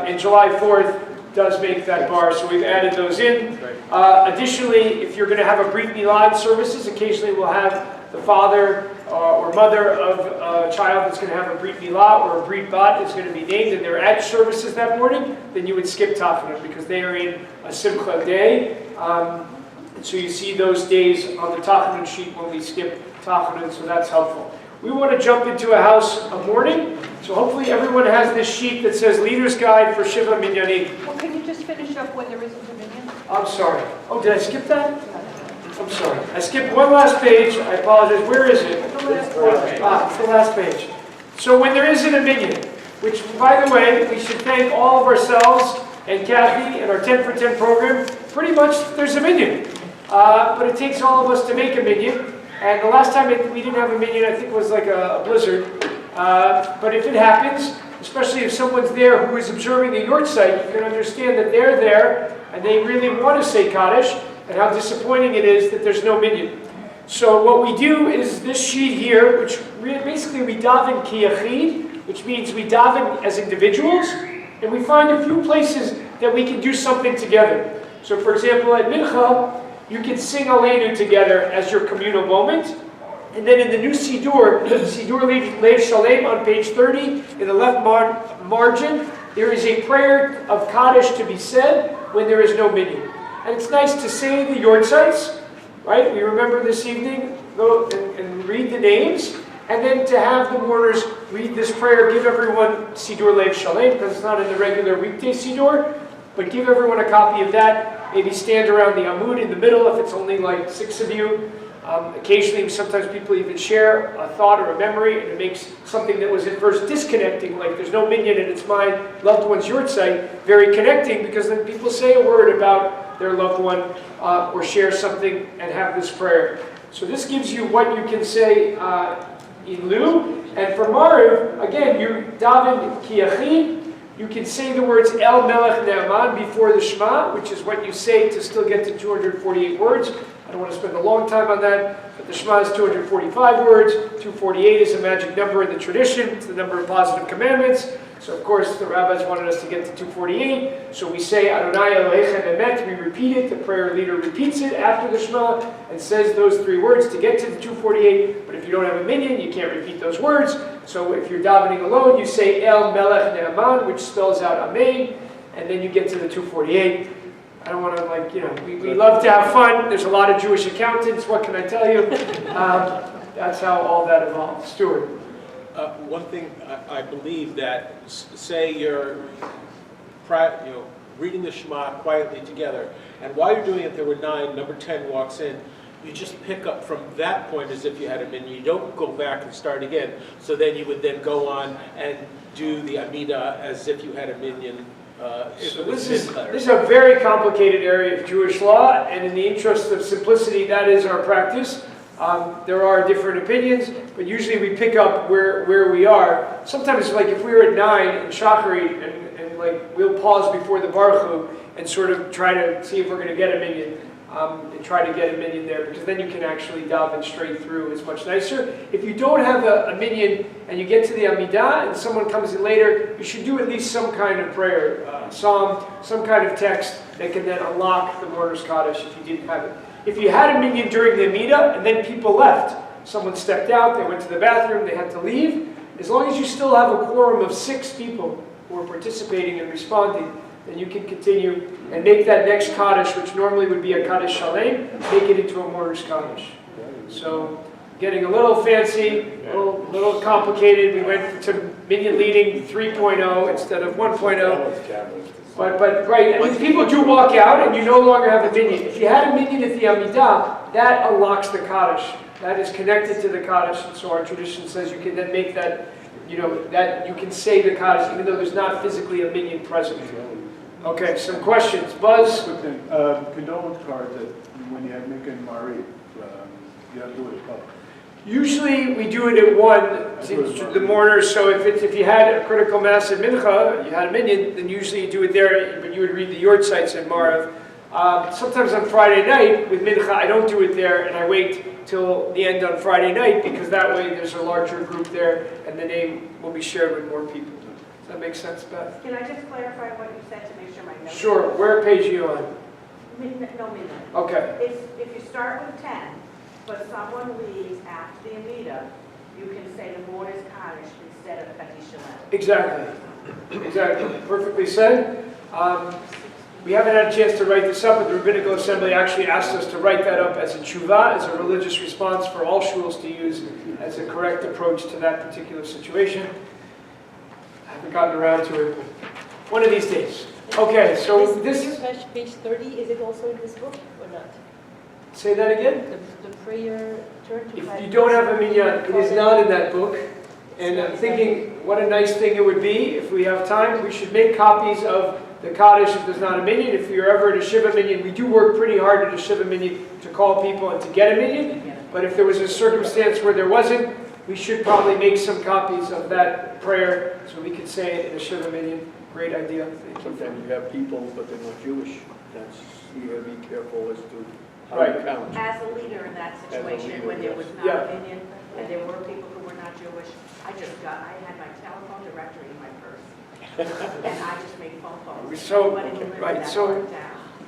Speaker 1: and July 4th does make that bar, so we've added those in. Additionally, if you're going to have a Brit Milad services, occasionally we'll have the father or mother of a child that's going to have a Brit Milah or a Brit Bat is going to be named, and they're at services that morning, then you would skip tachanun because they are in a simcha day. So you see those days on the tachanun sheet when we skip tachanun, so that's helpful. We want to jump into a house of mourning, so hopefully everyone has this sheet that says Leader's Guide for Shiva Minyanim.
Speaker 5: Well, can you just finish up when there isn't a minyan?
Speaker 1: I'm sorry. Oh, did I skip that? I'm sorry. I skipped one last page. I apologize. Where is it?
Speaker 5: The last page.
Speaker 1: It's the last page. So when there isn't a minyan, which, by the way, we should thank all of ourselves and Kathy and our 10 for 10 program. Pretty much there's a minyan. But it takes all of us to make a minyan. And the last time we didn't have a minyan, I think it was like a blizzard. But if it happens, especially if someone's there who is observing a yurt site, you can understand that they're there and they really want to say Kaddish, and how disappointing it is that there's no minyan. So what we do is this sheet here, which basically we daven ki yachid, which means we daven as individuals, and we find a few places that we can do something together. So for example, at Mincha, you can sing Aleinu together as your communal moment. And then in the new Sidur, Sidur Lev Shalem on page 30, in the left margin, there is a prayer of Kaddish to be said when there is no minyan. And it's nice to say the yortzites, right? We remember this evening, go and read the names, and then to have the mourners read this prayer, give everyone Sidur Lev Shalem, because it's not in the regular weekday Sidur, but give everyone a copy of that. Maybe stand around the Amud in the middle if it's only like 6 of you. Occasionally, sometimes people even share a thought or a memory, and it makes something that was at first disconnecting, like there's no minyan and it's my loved one's yurtzeit, very connecting, because then people say a word about their loved one or share something and have this prayer. So this gives you what you can say in lieu. And for Mariv, again, you daven ki yachid. You can say the words El Melech Ne'aman before the Shema, which is what you say to still get to 248 words. I don't want to spend a long time on that, but the Shema is 245 words. 248 is a magic number in the tradition. It's the number of positive commandments. So of course the rabbis wanted us to get to 248. So we say Adonai Elohechem Emet. We repeat it. The prayer leader repeats it after the Shema and says those 3 words to get to the 248. But if you don't have a minyan, you can't repeat those words. So if you're davening alone, you say El Melech Ne'aman, which spells out Amen, and then you get to the 248. I don't want to we love to have fun. There's a lot of Jewish accountants. What can I tell you? That's how all that evolved. Stuart.
Speaker 3: One thing I believe that, say you're reading the Shema quietly together, and while you're doing it, there were 9, number 10 walks in, you just pick up from that point as if you had a minyan. You don't go back and start again. So then you would then go on and do the Amidah as if you had a minyan.
Speaker 1: So this is a very complicated area of Jewish law, and in the interest of simplicity, that is our practice. There are different opinions, but usually we pick up where we are. Sometimes, like if we were at 9 in Shachari, and like we'll pause before the Baruch Hu and sort of try to see if we're going to get a minyan. and try to get a minyan there, because then you can actually daven straight through. It's much nicer. If you don't have a minyan and you get to the Amidah and someone comes in later, you should do at least some kind of prayer, psalm, some kind of text that can then unlock the mourner's Kaddish if you didn't have it. If you had a minyan during the Amidah and then people left, someone stepped out, they went to the bathroom, they had to leave, as long as you still have a quorum of 6 people who are participating and responding, then you can continue and make that next Kaddish, which normally would be a Kaddish Shalem, make it into a mourner's Kaddish. So, getting a little fancy, a little complicated. We went to minyan leading 3.0 instead of 1.0. But right, I mean, people do walk out and you no longer have a minyan. If you had a minyan at the Amidah, that unlocks the Kaddish. That is connected to the Kaddish, and so our tradition says you can then make that, that you can say the Kaddish even though there's not physically a minyan present. Okay, some questions. Buzz?
Speaker 7: Condolence cards when you have Minyan and Marie, you have to do it at 12.
Speaker 1: Usually we do it at 1 to the mourners, so if you had a critical mass at Mincha, you had a minyan, then usually you do it there, but you would read the Yortzites at Marav. Sometimes on Friday night with Mincha, I don't do it there, and I wait till the end on Friday night, because that way there's a larger group there, and the name will be shared with more people. Does that make sense, Beth?
Speaker 8: Can I just clarify what you said to make sure my notes?
Speaker 1: Sure. Where page are you on?
Speaker 8: No, midnight.
Speaker 1: Okay.
Speaker 8: If you start with 10, but someone leaves after the Amida, you can say the mourner's Kaddish instead of Kaddish Shalem.
Speaker 1: Exactly. Exactly. Perfectly said. We haven't had a chance to write this up, but the Rabbinical Assembly actually asked us to write that up as a tshuva, as a religious response for all shuls to use as a correct approach to that particular situation. I haven't gotten around to it, but one of these days. Okay, so this...
Speaker 11: Page 30, is it also in this book or not?
Speaker 1: Say that again?
Speaker 11: The prayer, turn to...
Speaker 1: If you don't have a minyan, it is not in that book. And I'm thinking what a nice thing it would be if we have time. We should make copies of the Kaddish if there's not a minyan. If you're ever at a Shiva minyan, we do work pretty hard at a Shiva minyan to call people and to get a minyan. But if there was a circumstance where there wasn't, we should probably make some copies of that prayer so we could say it in a Shiva minyan. Great idea.
Speaker 12: Sometimes you have people, but they're not Jewish. That's, you gotta be careful as to how
Speaker 1: Right.
Speaker 12: you count.
Speaker 8: As a leader in that situation,
Speaker 12: leader,
Speaker 8: when there
Speaker 12: yes.
Speaker 8: was not
Speaker 1: Yeah.
Speaker 8: a minyan, and there were people who were not Jewish, I had my telephone directory in my purse. And I just made phone calls.
Speaker 1: So,
Speaker 8: Everybody who lived in
Speaker 1: right,
Speaker 8: that
Speaker 1: so-
Speaker 8: part of town.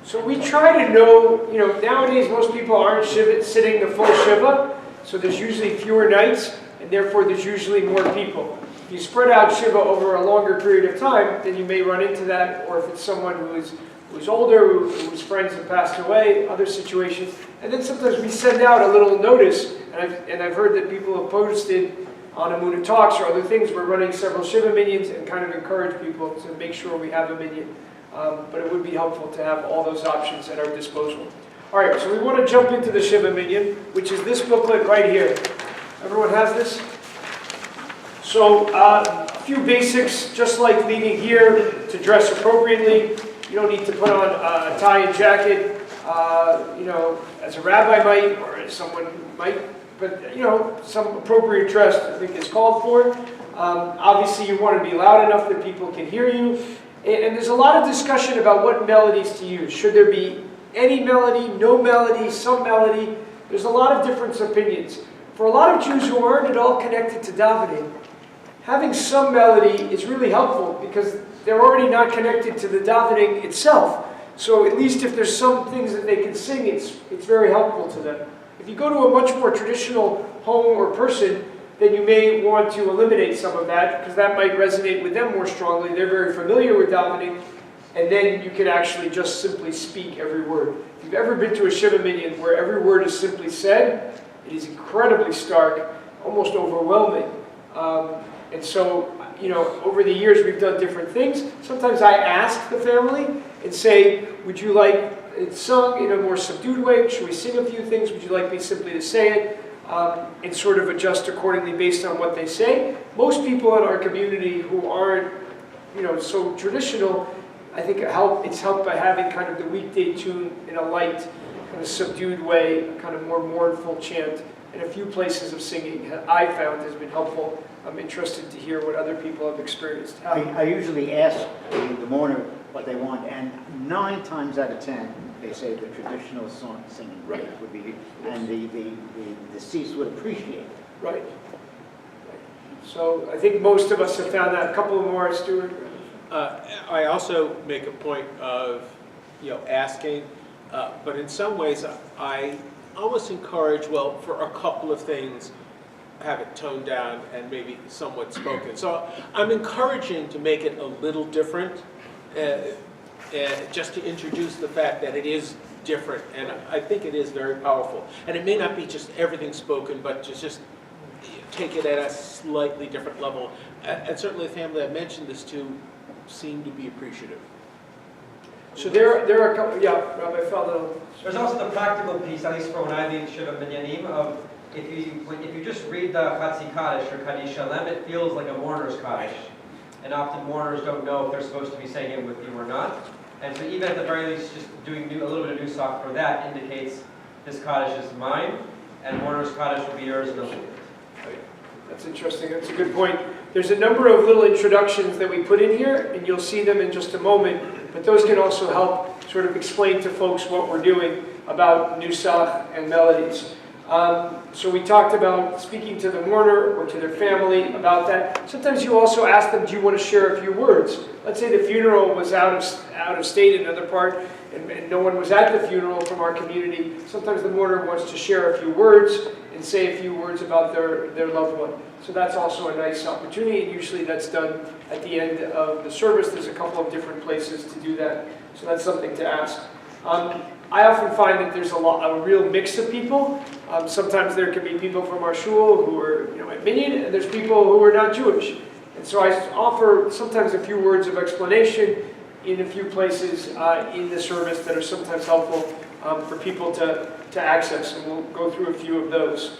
Speaker 1: So we try to know, nowadays most people aren't sitting the full Shiva, so there's usually fewer nights, and therefore there's usually more people. If you spread out Shiva over a longer period of time, then you may run into that, or if it's someone who's older, whose friends have passed away, other situations. And then sometimes we send out a little notice, and I've heard that people have posted on Amunah Talks or other things, we're running several Shiva minyans and kind of encourage people to make sure we have a minyan. But it would be helpful to have all those options at our disposal. All right, so we want to jump into the Shiva minyan, which is this booklet right here. Everyone has this? So a few basics, just like leading here, to dress appropriately. You don't need to put on a tie and jacket, as a rabbi might, or as someone might, but some appropriate dress I think is called for. Obviously you want to be loud enough that people can hear you. And there's a lot of discussion about what melodies to use. Should there be any melody, no melody, some melody? There's a lot of different opinions. For a lot of Jews who aren't at all connected to davening, having some melody is really helpful because they're already not connected to the davening itself. So at least if there's some things that they can sing, it's very helpful to them. If you go to a much more traditional home or person, then you may want to eliminate some of that because that might resonate with them more strongly. They're very familiar with davening, and then you can actually just simply speak every word. If you've ever been to a Shiva minyan where every word is simply said, it is incredibly stark, almost overwhelming. And so, over the years we've done different things. Sometimes I ask the family and say, would you like it sung in a more subdued way? Should we sing a few things? Would you like me simply to say it? And sort of adjust accordingly based on what they say. Most people in our community who aren't, so traditional, I think it's helped by having kind of the weekday tune in a light, kind of subdued way, kind of more mournful chant. And a few places of singing I found has been helpful. I'm interested to hear what other people have experienced.
Speaker 13: I usually ask the mourner what they want, and 9 times out of 10, they say the traditional song singing would be, and the deceased would appreciate it.
Speaker 1: Right. So I think most of us have found that. A couple more, Stuart.
Speaker 3: I also make a point of, asking, but in some ways I almost encourage, well, for a couple of things, have it toned down and maybe somewhat spoken. So I'm encouraging to make it a little different, just to introduce the fact that it is different, and I think it is very powerful. And it may not be just everything spoken, but to just take it at a slightly different level. And certainly the family I mentioned this to seem to be appreciative.
Speaker 1: So there are a couple, Rabbi Feldel.
Speaker 6: There's also the practical piece, at least for when I lead Shiva Minyanim, of if you just read the Chatzi Kaddish or Kaddish Shalem, it feels like a mourner's Kaddish. And often mourners don't know if they're supposed to be saying it with you or not. And so even at the very least, just doing a little bit of nusach for that indicates this Kaddish is mine, and mourner's Kaddish will be yours in a little bit.
Speaker 1: That's interesting. That's a good point. There's a number of little introductions that we put in here, and you'll see them in just a moment. But those can also help sort of explain to folks what we're doing about nusach and melodies. So we talked about speaking to the mourner or to their family about that. Sometimes you also ask them, do you want to share a few words? Let's say the funeral was out of state in another part, and no one was at the funeral from our community. Sometimes the mourner wants to share a few words and say a few words about their loved one. So that's also a nice opportunity, and usually that's done at the end of the service. There's a couple of different places to do that. So that's something to ask. I often find that there's a real mix of people. Sometimes there can be people from our shul who are at Minyan, and there's people who are not Jewish. And so I offer sometimes a few words of explanation in a few places in the service that are sometimes helpful for people to access, and we'll go through a few of those.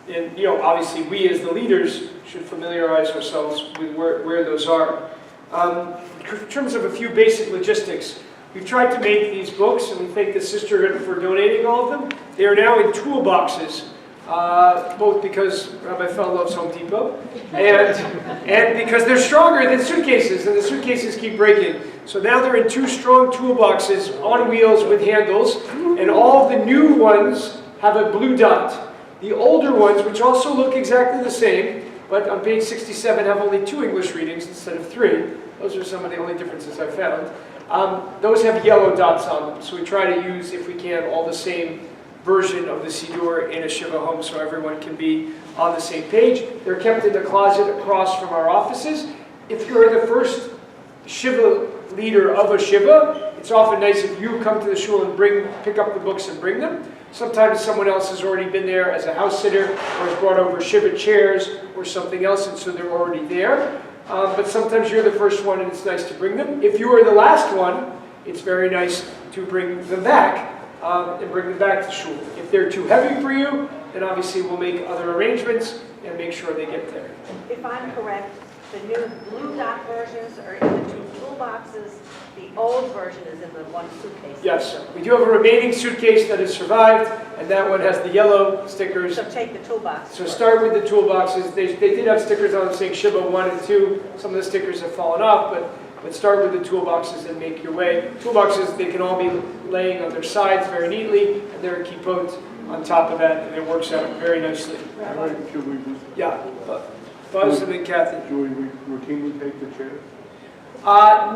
Speaker 1: And obviously we as the leaders should familiarize ourselves with where those are. In terms of a few basic logistics, we've tried to make these books, and we thank the sisterhood for donating all of them. They are now in toolboxes, both because Rabbi Fell loves Home Depot, and because they're stronger than suitcases, and the suitcases keep breaking. So now they're in 2 strong toolboxes on wheels with handles, and all the new ones have a blue dot. The older ones, which also look exactly the same, but on page 67 have only 2 English readings instead of 3. Those are some of the only differences I found. Those have yellow dots on them, so we try to use, if we can, all the same version of the Siddur in a Shiva home so everyone can be on the same page. They're kept in the closet across from our offices. If you're the first Shiva leader of a Shiva, it's often nice if you come to the shul and pick up the books and bring them. Sometimes someone else has already been there as a house sitter or has brought over Shiva chairs or something else, and so they're already there. But sometimes you're the first one and it's nice to bring them. If you are the last one, it's very nice to bring them back and bring them back to shul. If they're too heavy for you, then obviously we'll make other arrangements and make sure they get there.
Speaker 8: If I'm correct, the new blue dot versions are in the 2 toolboxes. The old version is in the 1 suitcase.
Speaker 1: Yes, we do have a remaining suitcase that has survived, and that one has the yellow stickers.
Speaker 8: So take the toolbox.
Speaker 1: So start with the toolboxes. They did have stickers on them saying Shiva 1 and 2. Some of the stickers have fallen off, but start with the toolboxes and make your way. Toolboxes, they can all be laying on their sides very neatly, and there are kippot on top of that, and it works out very nicely.
Speaker 7: Should we,
Speaker 1: Yeah, Buzz and then Kathy.
Speaker 7: should we routinely take the chairs?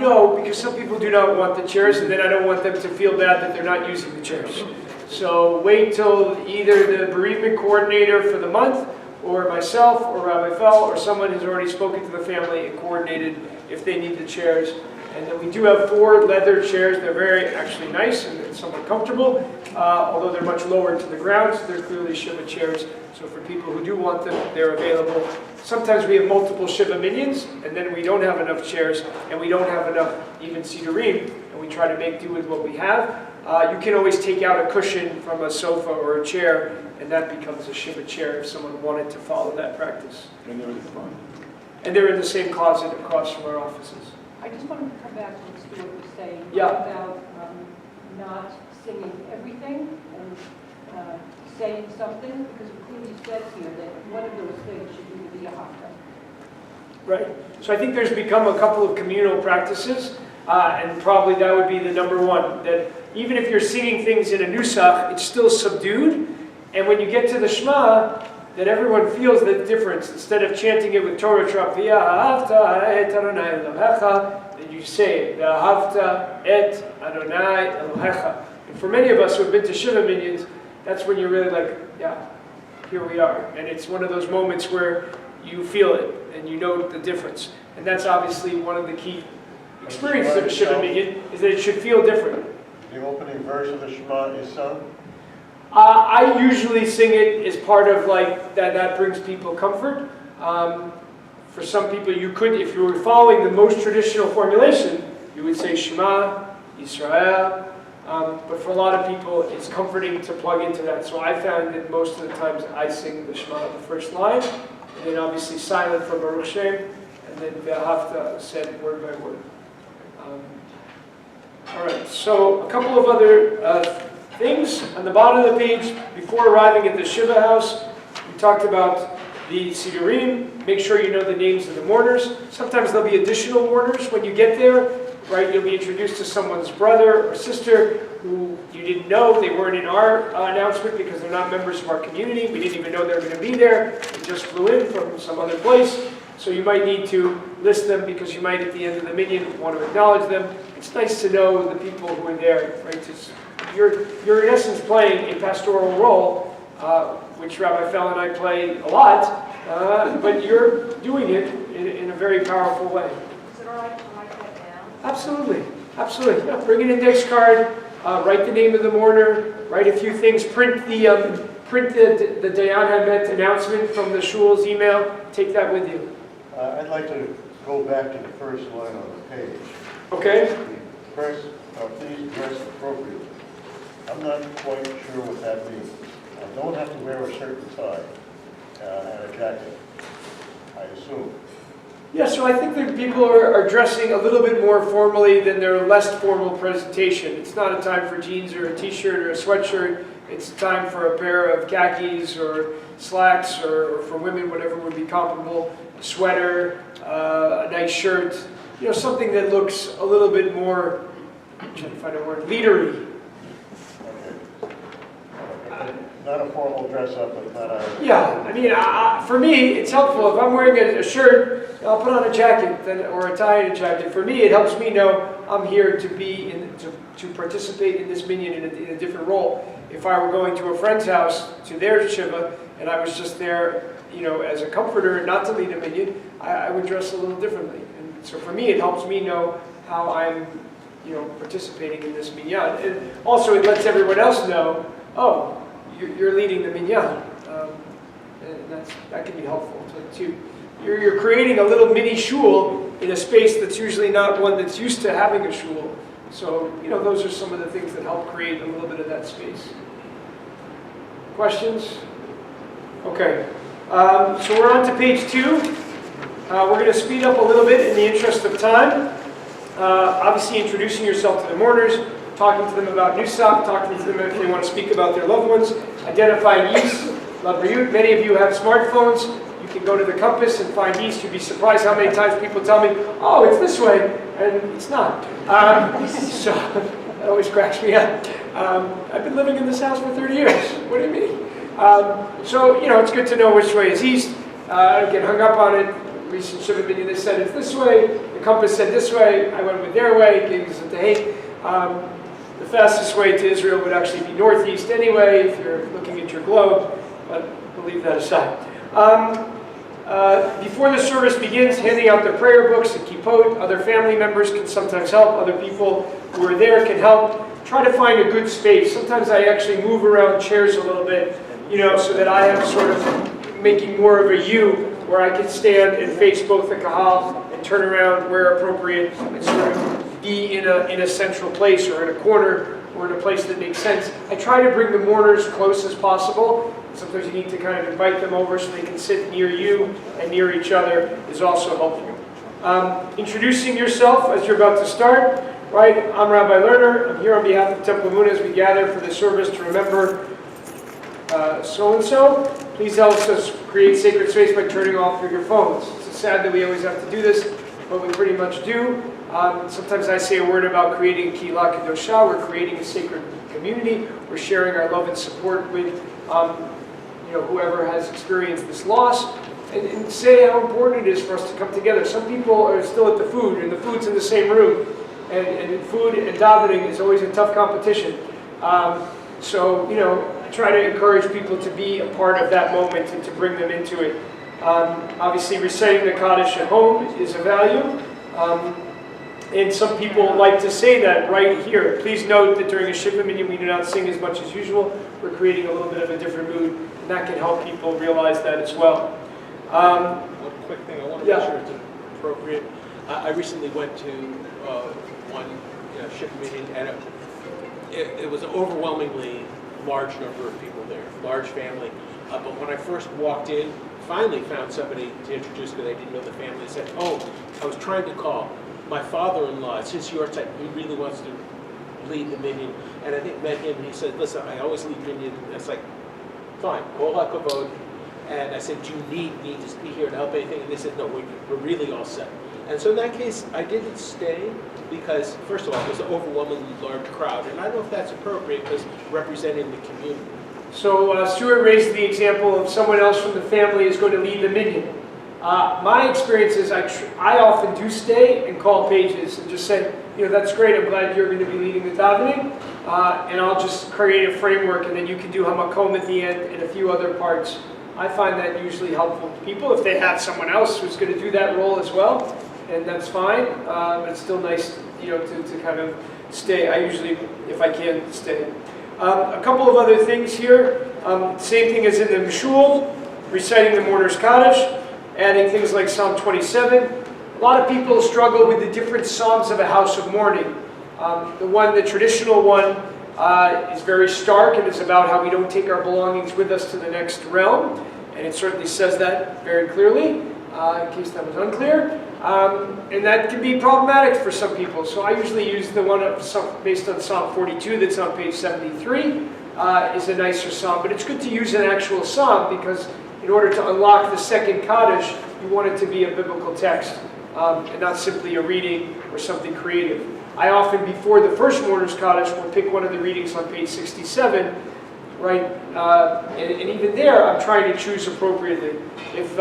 Speaker 1: No, because some people do not want the chairs, and then I don't want them to feel bad that they're not using the chairs. So wait till either the bereavement coordinator for the month, or myself, or Rabbi Fell, or someone has already spoken to the family and coordinated if they need the chairs. And then we do have 4 leather chairs. They're very actually nice and somewhat comfortable, although they're much lower to the ground, so they're clearly Shiva chairs. So for people who do want them, they're available. Sometimes we have multiple Shiva minions, and then we don't have enough chairs, and we don't have enough even Siddurim, and we try to make do with what we have. You can always take out a cushion from a sofa or a chair, and that becomes a Shiva chair if someone wanted to follow that practice.
Speaker 7: And they're in the front.
Speaker 1: And they're in the same closet across from our offices.
Speaker 5: I just wanted to come back to what Stuart was saying
Speaker 1: Yeah.
Speaker 5: about not singing everything and saying something, because it clearly says here that one of those things should be the Yahaka.
Speaker 1: Right. So I think there's become a couple of communal practices. And probably that would be the number one, that even if you're singing things in a nusach, it's still subdued. And when you get to the Shema, that everyone feels the difference. Instead of chanting it with Torah Trap, V'ahavta et Adonai Elohecha, then you say it, V'ahavta et Adonai Elohecha. And for many of us who have been to Shiva Minyans, that's when you're really like, yeah, here we are. And it's one of those moments where you feel it and you know the difference. And that's obviously one of the key experiences of a Shiva Minyan, is that it should feel different.
Speaker 14: The opening verse of the Shema is sung?
Speaker 1: I usually sing it as part of like, that brings people comfort. For some people you could, if you were following the most traditional formulation, you would say Shema, Yisrael. But for a lot of people, it's comforting to plug into that. So I found that most of the times I sing the Shema, the first line, and then obviously silent for Baruch Shem, and then V'ahavta said word by word. All right, so a couple of other things. On the bottom of the page, before arriving at the Shiva house, we talked about the Sidurim. Make sure you know the names of the mourners. Sometimes there'll be additional mourners when you get there. Right, you'll be introduced to someone's brother or sister who you didn't know. They weren't in our announcement because they're not members of our community. We didn't even know they were going to be there. They just flew in from some other place. So you might need to list them because you might at the end of the minyan want to acknowledge them. It's nice to know the people who are there. Right? You're in essence playing a pastoral role, which Rabbi Fell and I play a lot, but you're doing it in a very powerful way.
Speaker 8: Is it all right to write that down?
Speaker 1: Absolutely, absolutely. Yeah, bring an index card, write the name of the mourner, write a few things, print the Dayan Hamet announcement from the shul's email, take that with you.
Speaker 14: I'd like to go back to the first line on the page.
Speaker 1: Okay?
Speaker 14: Please dress appropriately. I'm not quite sure what that means. I don't have to wear a shirt and tie and a jacket, I assume.
Speaker 1: Yeah, so I think that people are dressing a little bit more formally than their less formal presentation. It's not a time for jeans or a t-shirt or a sweatshirt. It's a time for a pair of khakis or slacks, or for women, whatever would be comparable, a sweater, a nice shirt, you know, something that looks a little bit more, I'm trying to find a word, leadery.
Speaker 14: Not a formal dress up, but not a...
Speaker 1: Yeah, I mean, for me, it's helpful. If I'm wearing a shirt, I'll put on a jacket or a tie and a jacket. For me, it helps me know I'm here to be to participate in this minyan in a different role. If I were going to a friend's house, to their Shiva, and I was just there, you know, as a comforter, not to lead a minyan, I would dress a little differently. And so for me, it helps me know how I'm, you know, participating in this minyan. And also, it lets everyone else know, oh, you're leading the minyan, and that can be helpful too. You're creating a little mini shul in a space that's usually not one that's used to having a shul. So, you know, those are some of the things that help create a little bit of that space. Questions? Okay, so we're on to page 2. We're going to speed up a little bit in the interest of time. Obviously, introducing yourself to the mourners, talking to them about Nusach, talking to them if they want to speak about their loved ones, identifying yeast, Labriut. Many of you have smartphones. You can go to the compass and find yeast. You'd be surprised how many times people tell me, oh, it's this way, and it's not. So that always cracks me up. I've been living in this house for 30 years. What do you mean? So, you know, it's good to know which way is east. I don't get hung up on it. Recent Shiva Minyan, they said it's this way. The compass said this way. I went with their way. Gave us a day. The fastest way to Israel would actually be northeast anyway, if you're looking at your globe, but we'll leave that aside. Before the service begins, handing out their prayer books and kippot. Other family members can sometimes help. Other people who are there can help. Try to find a good space. Sometimes I actually move around chairs a little bit, you know, so that I am sort of making more of a U, where I can stand and face both the kahal and turn around where appropriate and sort of be in a central place or in a corner or in a place that makes sense. I try to bring the mourners close as possible. Sometimes you need to kind of invite them over so they can sit near you and near each other is also helpful. Introducing yourself as you're about to start. Right, I'm Rabbi Lerner. I'm here on behalf of Temple Moon as we gather for the service to remember so-and-so. Please help us create sacred space by turning off your phones. It's sad that we always have to do this, but we pretty much do. Sometimes I say a word about creating a Kihila Kedosha. We're creating a sacred community. We're sharing our love and support with whoever has experienced this loss. And say how important it is for us to come together. Some people are still at the food, and the food's in the same room. And food and davening is always a tough competition. So, I try to encourage people to be a part of that moment and to bring them into it. Obviously, reciting the Kaddish at home is a value. And some people like to say that right here. Please note that during a Shiva Minyan, we do not sing as much as usual. We're creating a little bit of a different mood, and that can help people realize that as well.
Speaker 3: One quick thing, I want to make sure it's appropriate. I recently went to one Shiva Minyan, and it was an overwhelmingly large number of people there, large family. But when I first walked in, finally found somebody to introduce because I didn't know the family. They said, "Oh, I was trying to call. My father-in-law, it's his your type, he really wants to lead the Minyan." And I think met him, and he said, "Listen, I always lead Minyan." And it's like, fine, kol hakavod. And I said, "Do you need me to be here to help anything?" And they said, "No, we're really all set." And so in that case, I didn't stay because, first of all, it was an overwhelmingly large crowd. And I don't know if that's appropriate because representing the community.
Speaker 1: So Stuart raised the example of someone else from the family is going to lead the Minyan. My experience is I often do stay and call pages and just say, that's great, I'm glad you're going to be leading the davening. And I'll just create a framework, and then you can do hamakom at the end and a few other parts. I find that usually helpful to people if they have someone else who's going to do that role as well, and that's fine. But it's still nice, to kind of stay. I usually, if I can, stay. A couple of other things here. Same thing as in the Mishul, reciting the mourner's Kaddish, adding things like Psalm 27. A lot of people struggle with the different psalms of a house of mourning. The traditional one, is very stark, and it's about how we don't take our belongings with us to the next realm. And it certainly says that very clearly, in case that was unclear. And that can be problematic for some people. So I usually use the one based on Psalm 42 that's on page 73, is a nicer psalm. But it's good to use an actual psalm because in order to unlock the second Kaddish, you want it to be a biblical text and not simply a reading or something creative. I often, before the first mourner's Kaddish, will pick one of the readings on page 67, right? And even there, I'm trying to choose appropriately. If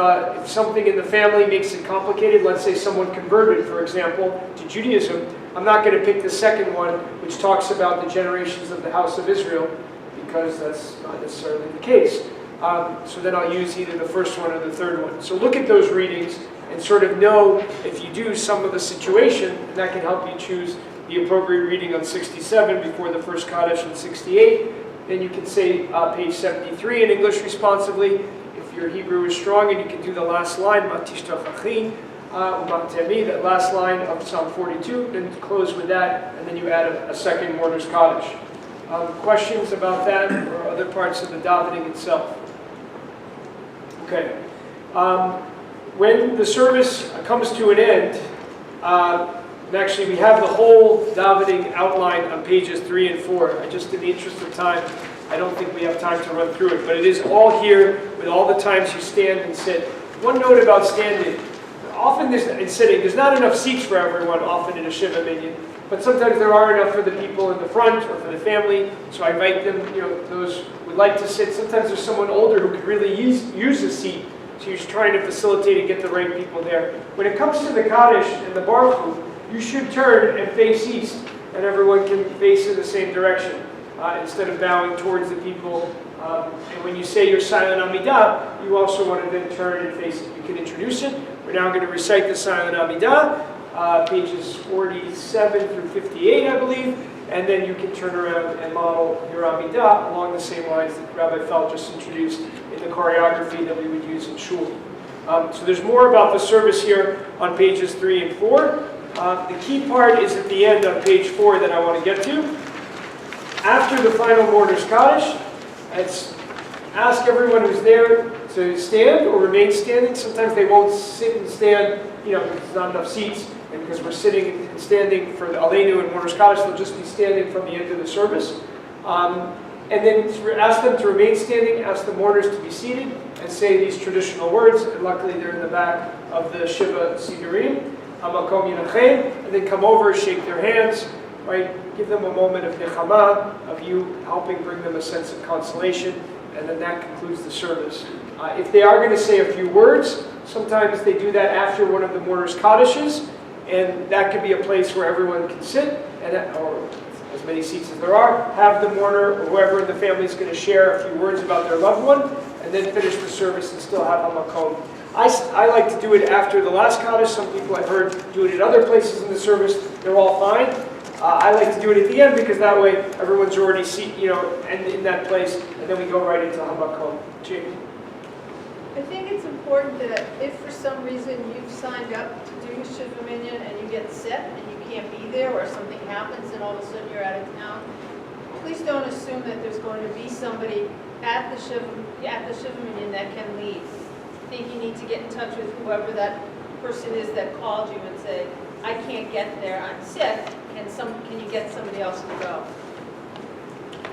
Speaker 1: something in the family makes it complicated, let's say someone converted, for example, to Judaism, I'm not going to pick the second one, which talks about the generations of the house of Israel, because that's not necessarily the case. So then I'll use either the first one or the third one. So look at those readings and sort of know if you do some of the situation, and that can help you choose the appropriate reading on 67 before the first Kaddish on 68. Then you can say page 73 in English responsively. If your Hebrew is strong and you can do the last line, that last line of Psalm 42, then close with that, and then you add a second mourner's Kaddish. Questions about that or other parts of the davening itself? Okay. When the service comes to an end, and actually we have the whole davening outlined on pages 3 and 4. Just in the interest of time, I don't think we have time to run through it, but it is all here with all the times you stand and sit. One note about standing. Often and sitting, there's not enough seats for everyone often in a Shiva Minyan, but sometimes there are enough for the people in the front or for the family, so I invite them, those who would like to sit. Sometimes there's someone older who could really use a seat, so you're just trying to facilitate and get the right people there. When it comes to the Kaddish and the Baruch Hu, you should turn and face east, and everyone can face in the same direction, instead of bowing towards the people. And when you say your silent Amidah, you also want to then turn and face it. You can introduce it. We're now going to recite the silent Amidah, pages 47 through 58, I believe, and then you can turn around and model your Amidah along the same lines that Rabbi Feld just introduced in the choreography that we would use in Shul. So there's more about the service here on pages 3 and 4. The key part is at the end on page 4 that I want to get to. After the final mourner's Kaddish, let's ask everyone who's there to stand or remain standing. Sometimes they won't sit and stand, because there's not enough seats, and because we're sitting and standing for the Aleinu and mourner's Kaddish, they'll just be standing from the end of the service. And then ask them to remain standing, ask the mourners to be seated, and say these traditional words. And luckily they're in the back of the Shiva Sidurim. Hamakom Yinachem, and then come over, shake their hands, right? Give them a moment of nechama, of you helping bring them a sense of consolation, and then that concludes the service. If they are going to say a few words, sometimes they do that after one of the mourners' kaddishes, and that could be a place where everyone can sit, or as many seats as there are, have the mourner or whoever in the family is going to share a few words about their loved one, and then finish the service and still have hamakom. I like to do it after the last kaddish. Some people I've heard do it at other places in the service. They're all fine. I like to do it at the end because that way everyone's already and in that place, and then we go right into hamakom. Jamie.
Speaker 15: I think it's important that if for some reason you've signed up to do Shiva Minyan and you get sick and you can't be there, or something happens and all of a sudden you're out of town, please don't assume that there's going to be somebody at the Shiva Minyan that can lead. I think you need to get in touch with whoever that person is that called you and say, I can't get there, I'm sick, can you get somebody else to go?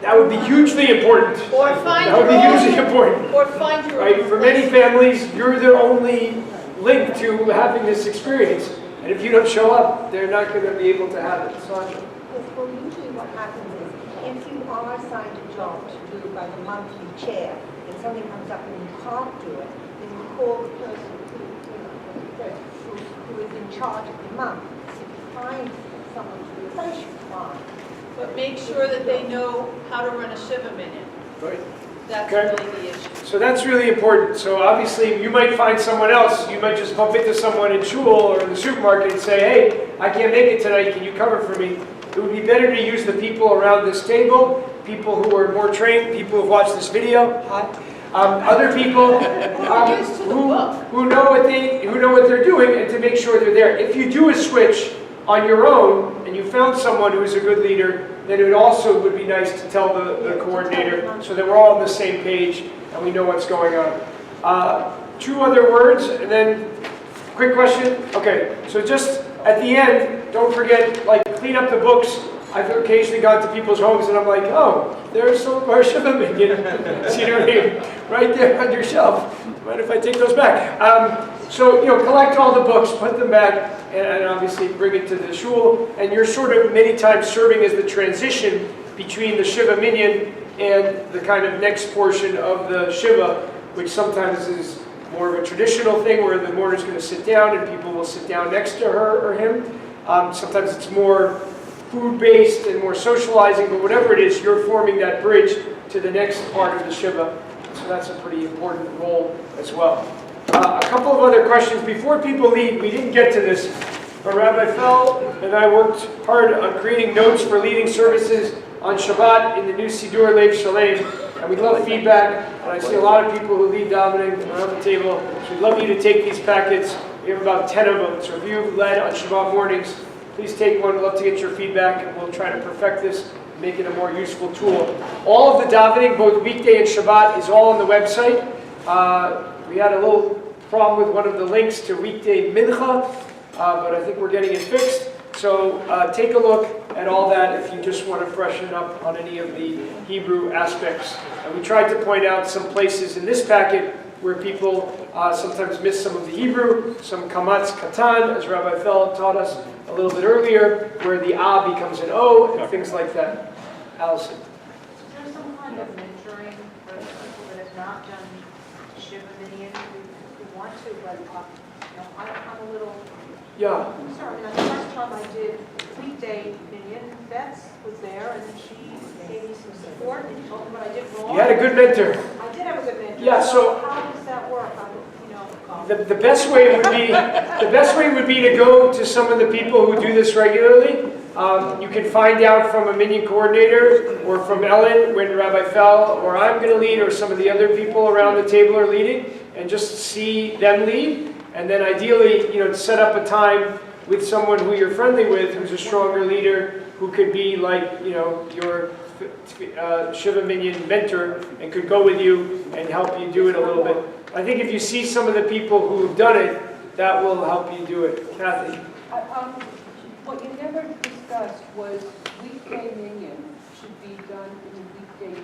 Speaker 1: That would be hugely important.
Speaker 15: Or find
Speaker 1: that would be hugely important.
Speaker 15: Or find your
Speaker 1: right? For many families, you're their only link to having this experience. And if you don't show up, they're not going to be able to have it. Sandra.
Speaker 16: Well, usually what happens is, if you are assigned a job to do by the monthly chair, and something comes up and you can't do it, then you call the person who is in charge of the month. If you find someone to replace you, fine.
Speaker 15: But make sure that they know how to run a Shiva Minyan.
Speaker 1: Right.
Speaker 15: That's
Speaker 1: Okay.
Speaker 15: really the issue.
Speaker 1: So that's really important. So obviously, you might find someone else. You might just bump into someone in shul or in the supermarket and say, hey, I can't make it tonight. Can you cover for me? It would be better to use the people around this table, people who are more trained, people who've watched this video, other people who know what they're doing, and to make sure they're there. If you do a switch on your own and you found someone who's a good leader, then it also would be nice to tell the coordinator so that we're all on the same page and we know what's going on. 2 other words, and then quick question. Okay, so just at the end, don't forget, like, clean up the books. I've occasionally gone to people's homes and I'm like, oh, there's some of our Shiva Minyan. See what I mean? Right there on your shelf. Mind if I take those back? So, collect all the books, put them back, and obviously bring it to the shul. And you're sort of many times serving as the transition between the Shiva Minyan and the kind of next portion of the Shiva, which sometimes is more of a traditional thing where the mourner's going to sit down and people will sit down next to her or him. Sometimes it's more food-based and more socializing, but whatever it is, you're forming that bridge to the next part of the Shiva. So that's a pretty important role as well. A couple of other questions. Before people leave, we didn't get to this, but Rabbi Fell and I worked hard on creating notes for leading services on Shabbat in the new Sidur Lev Shalem, and we'd love feedback. And I see a lot of people who lead davening around the table, so we'd love you to take these packets. We have about 10 of them, so if you've led on Shabbat mornings, please take one. We'd love to get your feedback, and we'll try to perfect this, make it a more useful tool. All of the davening, both weekday and Shabbat, is all on the website. We had a little problem with one of the links to weekday mincha, but I think we're getting it fixed. So take a look at all that if you just want to freshen up on any of the Hebrew aspects. And we tried to point out some places in this packet where people sometimes miss some of the Hebrew, some kamatz katan, as Rabbi Fell taught us a little bit earlier, where the A becomes an O, and things like that. Allison.
Speaker 17: Is there some kind of mentoring for people that have not done Shiva Minyan who want to, but I'm a little...
Speaker 1: Yeah.
Speaker 17: I'm sorry, the first time I did weekday Minyan, Beth was there, and then she gave me some support and told me what I did wrong.
Speaker 1: You had a good mentor.
Speaker 17: I did have a good mentor.
Speaker 1: Yeah, so
Speaker 17: how does that work?
Speaker 1: the best way would be to go to some of the people who do this regularly. You can find out from a Minyan coordinator or from Ellen when Rabbi Fell or I'm going to lead or some of the other people around the table are leading, and just see them lead. And then ideally, set up a time with someone who you're friendly with, who's a stronger leader, who could be like, your Shiva Minyan mentor and could go with you and help you do it a little bit. I think if you see some of the people who've done it, that will help you do it. Kathy?
Speaker 5: What you never discussed was weekday Minyan should be done in the weekday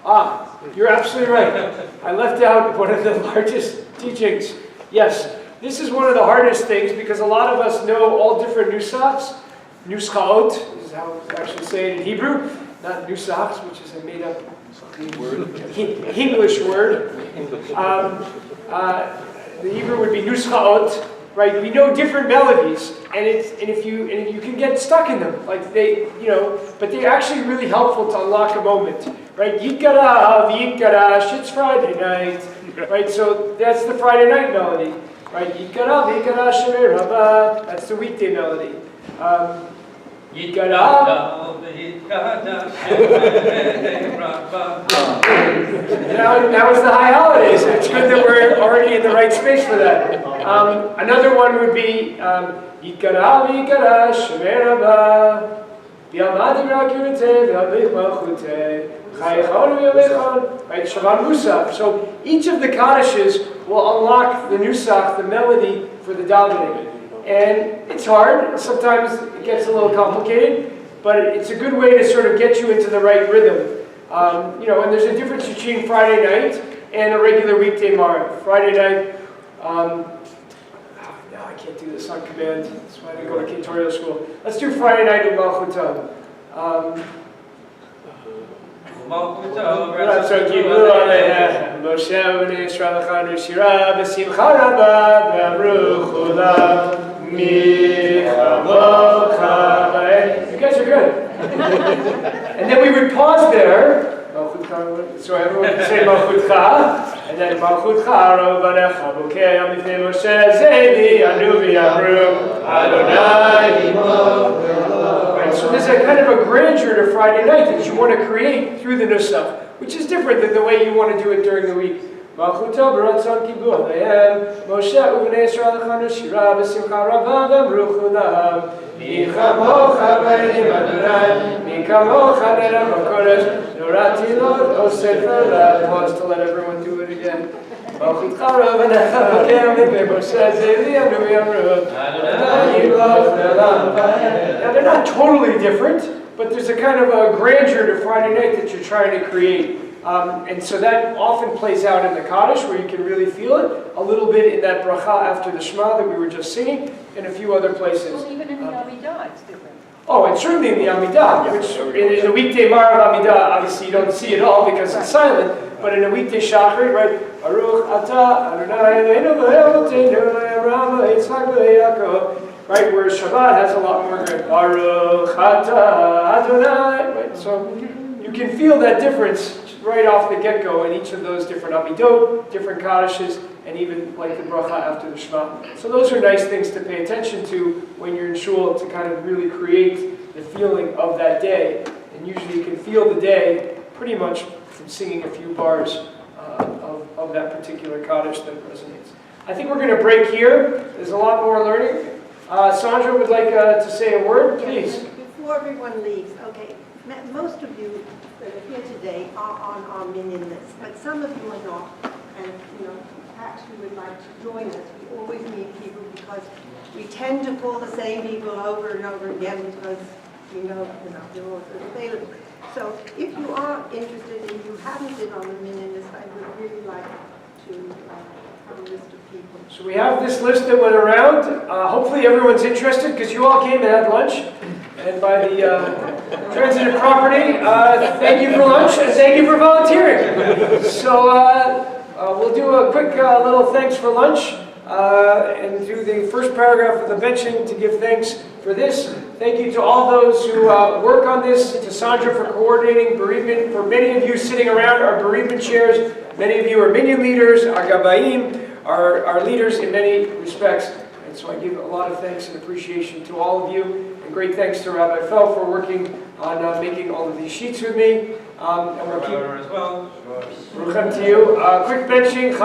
Speaker 5: Misa.
Speaker 1: You're absolutely right. I left out one of the largest teachings. Yes, This is one of the hardest things because a lot of us know all different nusachs. Nuschaot is how we actually say it in Hebrew, not nusachs, which is a made-up English word. The Hebrew would be nuschaot, right? We know different melodies, and if you can get stuck in them, like but they're actually really helpful to unlock a moment, right? Yikara, Yikara, it's Friday night, right? So that's the Friday night melody, right? Yikara, Yikara, Shemei Rabba, that's the weekday melody. Yikara. Now it's the high holidays. It's good that we're already in the right space for that. Another one would be Yikara, Yikara, Shemei Rabba, V'yamadi Rakirete, V'yamich Malchute, Chayechon V'yamechon, right? Shavan Musaf. So each of the Kaddishes will unlock the Nusach, the melody for the davening. And it's hard. Sometimes it gets a little complicated, but it's a good way to sort of get you into the right rhythm. And there's a difference between Friday night and a regular weekday Maariv. Friday night, no, I can't do this on command. That's why I didn't go to tutorial school. Let's do Friday night in Malchutam. You guys are good. And then we would pause there. So everyone can say Malchutcha. And then Malchutcha, Rovanecha, Bukei, Amifnei Moshe, Zevi, Anuvi, Amru, Adonai, right, so there's a kind of a grandeur to Friday night that you want to create through the Nusach, which is different than the way you want to do it during the week. Malchuto b'ratzon kibbur alehem, Moshe u'bnei Yisrael lechanu shira b'simcha rabba v'amru chulam, mi chamocha b'elim Adonai, mi kamocha nerem b'kodesh, norati lo osef l'ad. Pause to let everyone do it again. Malchutcha rovanecha b'kei amifnei Moshe zevi anu yamru, Adonai yimloch ne'olam v'ayim. Now they're not totally different, but there's a kind of a grandeur to Friday night that you're trying to create. And so that often plays out in the Kaddish, where you can really feel it, a little bit in that bracha after the Shema that we were just singing, and a few other places.
Speaker 5: Well, even in the Amidah, it's different.
Speaker 1: Oh, and certainly in the Amidah, which in a weekday Maariv Amidah, obviously you don't see it all because it's silent, but in a weekday Shachrit, right? Baruch Atah Adonai Eloheinu v'Eloheinu Avraham Yitzchak v'Yaakov, right? Whereas Shabbat has a lot more good. Baruch Atah Adonai, right? So you can feel that difference right off the get-go in each of those different Amidot, different Kaddishes, and even like the bracha after the Shema. So those are nice things to pay attention to when you're in shul, to kind of really create the feeling of that day. And usually you can feel the day pretty much from singing a few bars of that particular Kaddish that resonates. I think we're going to break here. There's a lot more learning. Sandra would like to say a word, please.
Speaker 16: Before everyone leaves, okay, most of you that are here today are on our Minyan list, but some of you are not, and perhaps you would like to join us. We always need people because we tend to call the same people over and over again because they're all available. So if you are interested and you haven't been on the Minyan list, I would really like to have a list of people.
Speaker 1: So we have this list that went around. Hopefully everyone's interested because you all came and had lunch. And by the transitive property, thank you for lunch and thank you for volunteering. So we'll do a quick little thanks for lunch and do the first paragraph of the benching to give thanks for this. Thank you to all those who work on this, to Sandra for coordinating bereavement. For many of you sitting around our bereavement chairs, many of you are Minyan leaders, our Gabayim, our leaders in many respects. And so I give a lot of thanks and appreciation to all of you. And great thanks to Rabbi Fell for working on making all of these sheets with me. And we'll keep as well. Ruchem to you. Quick benching.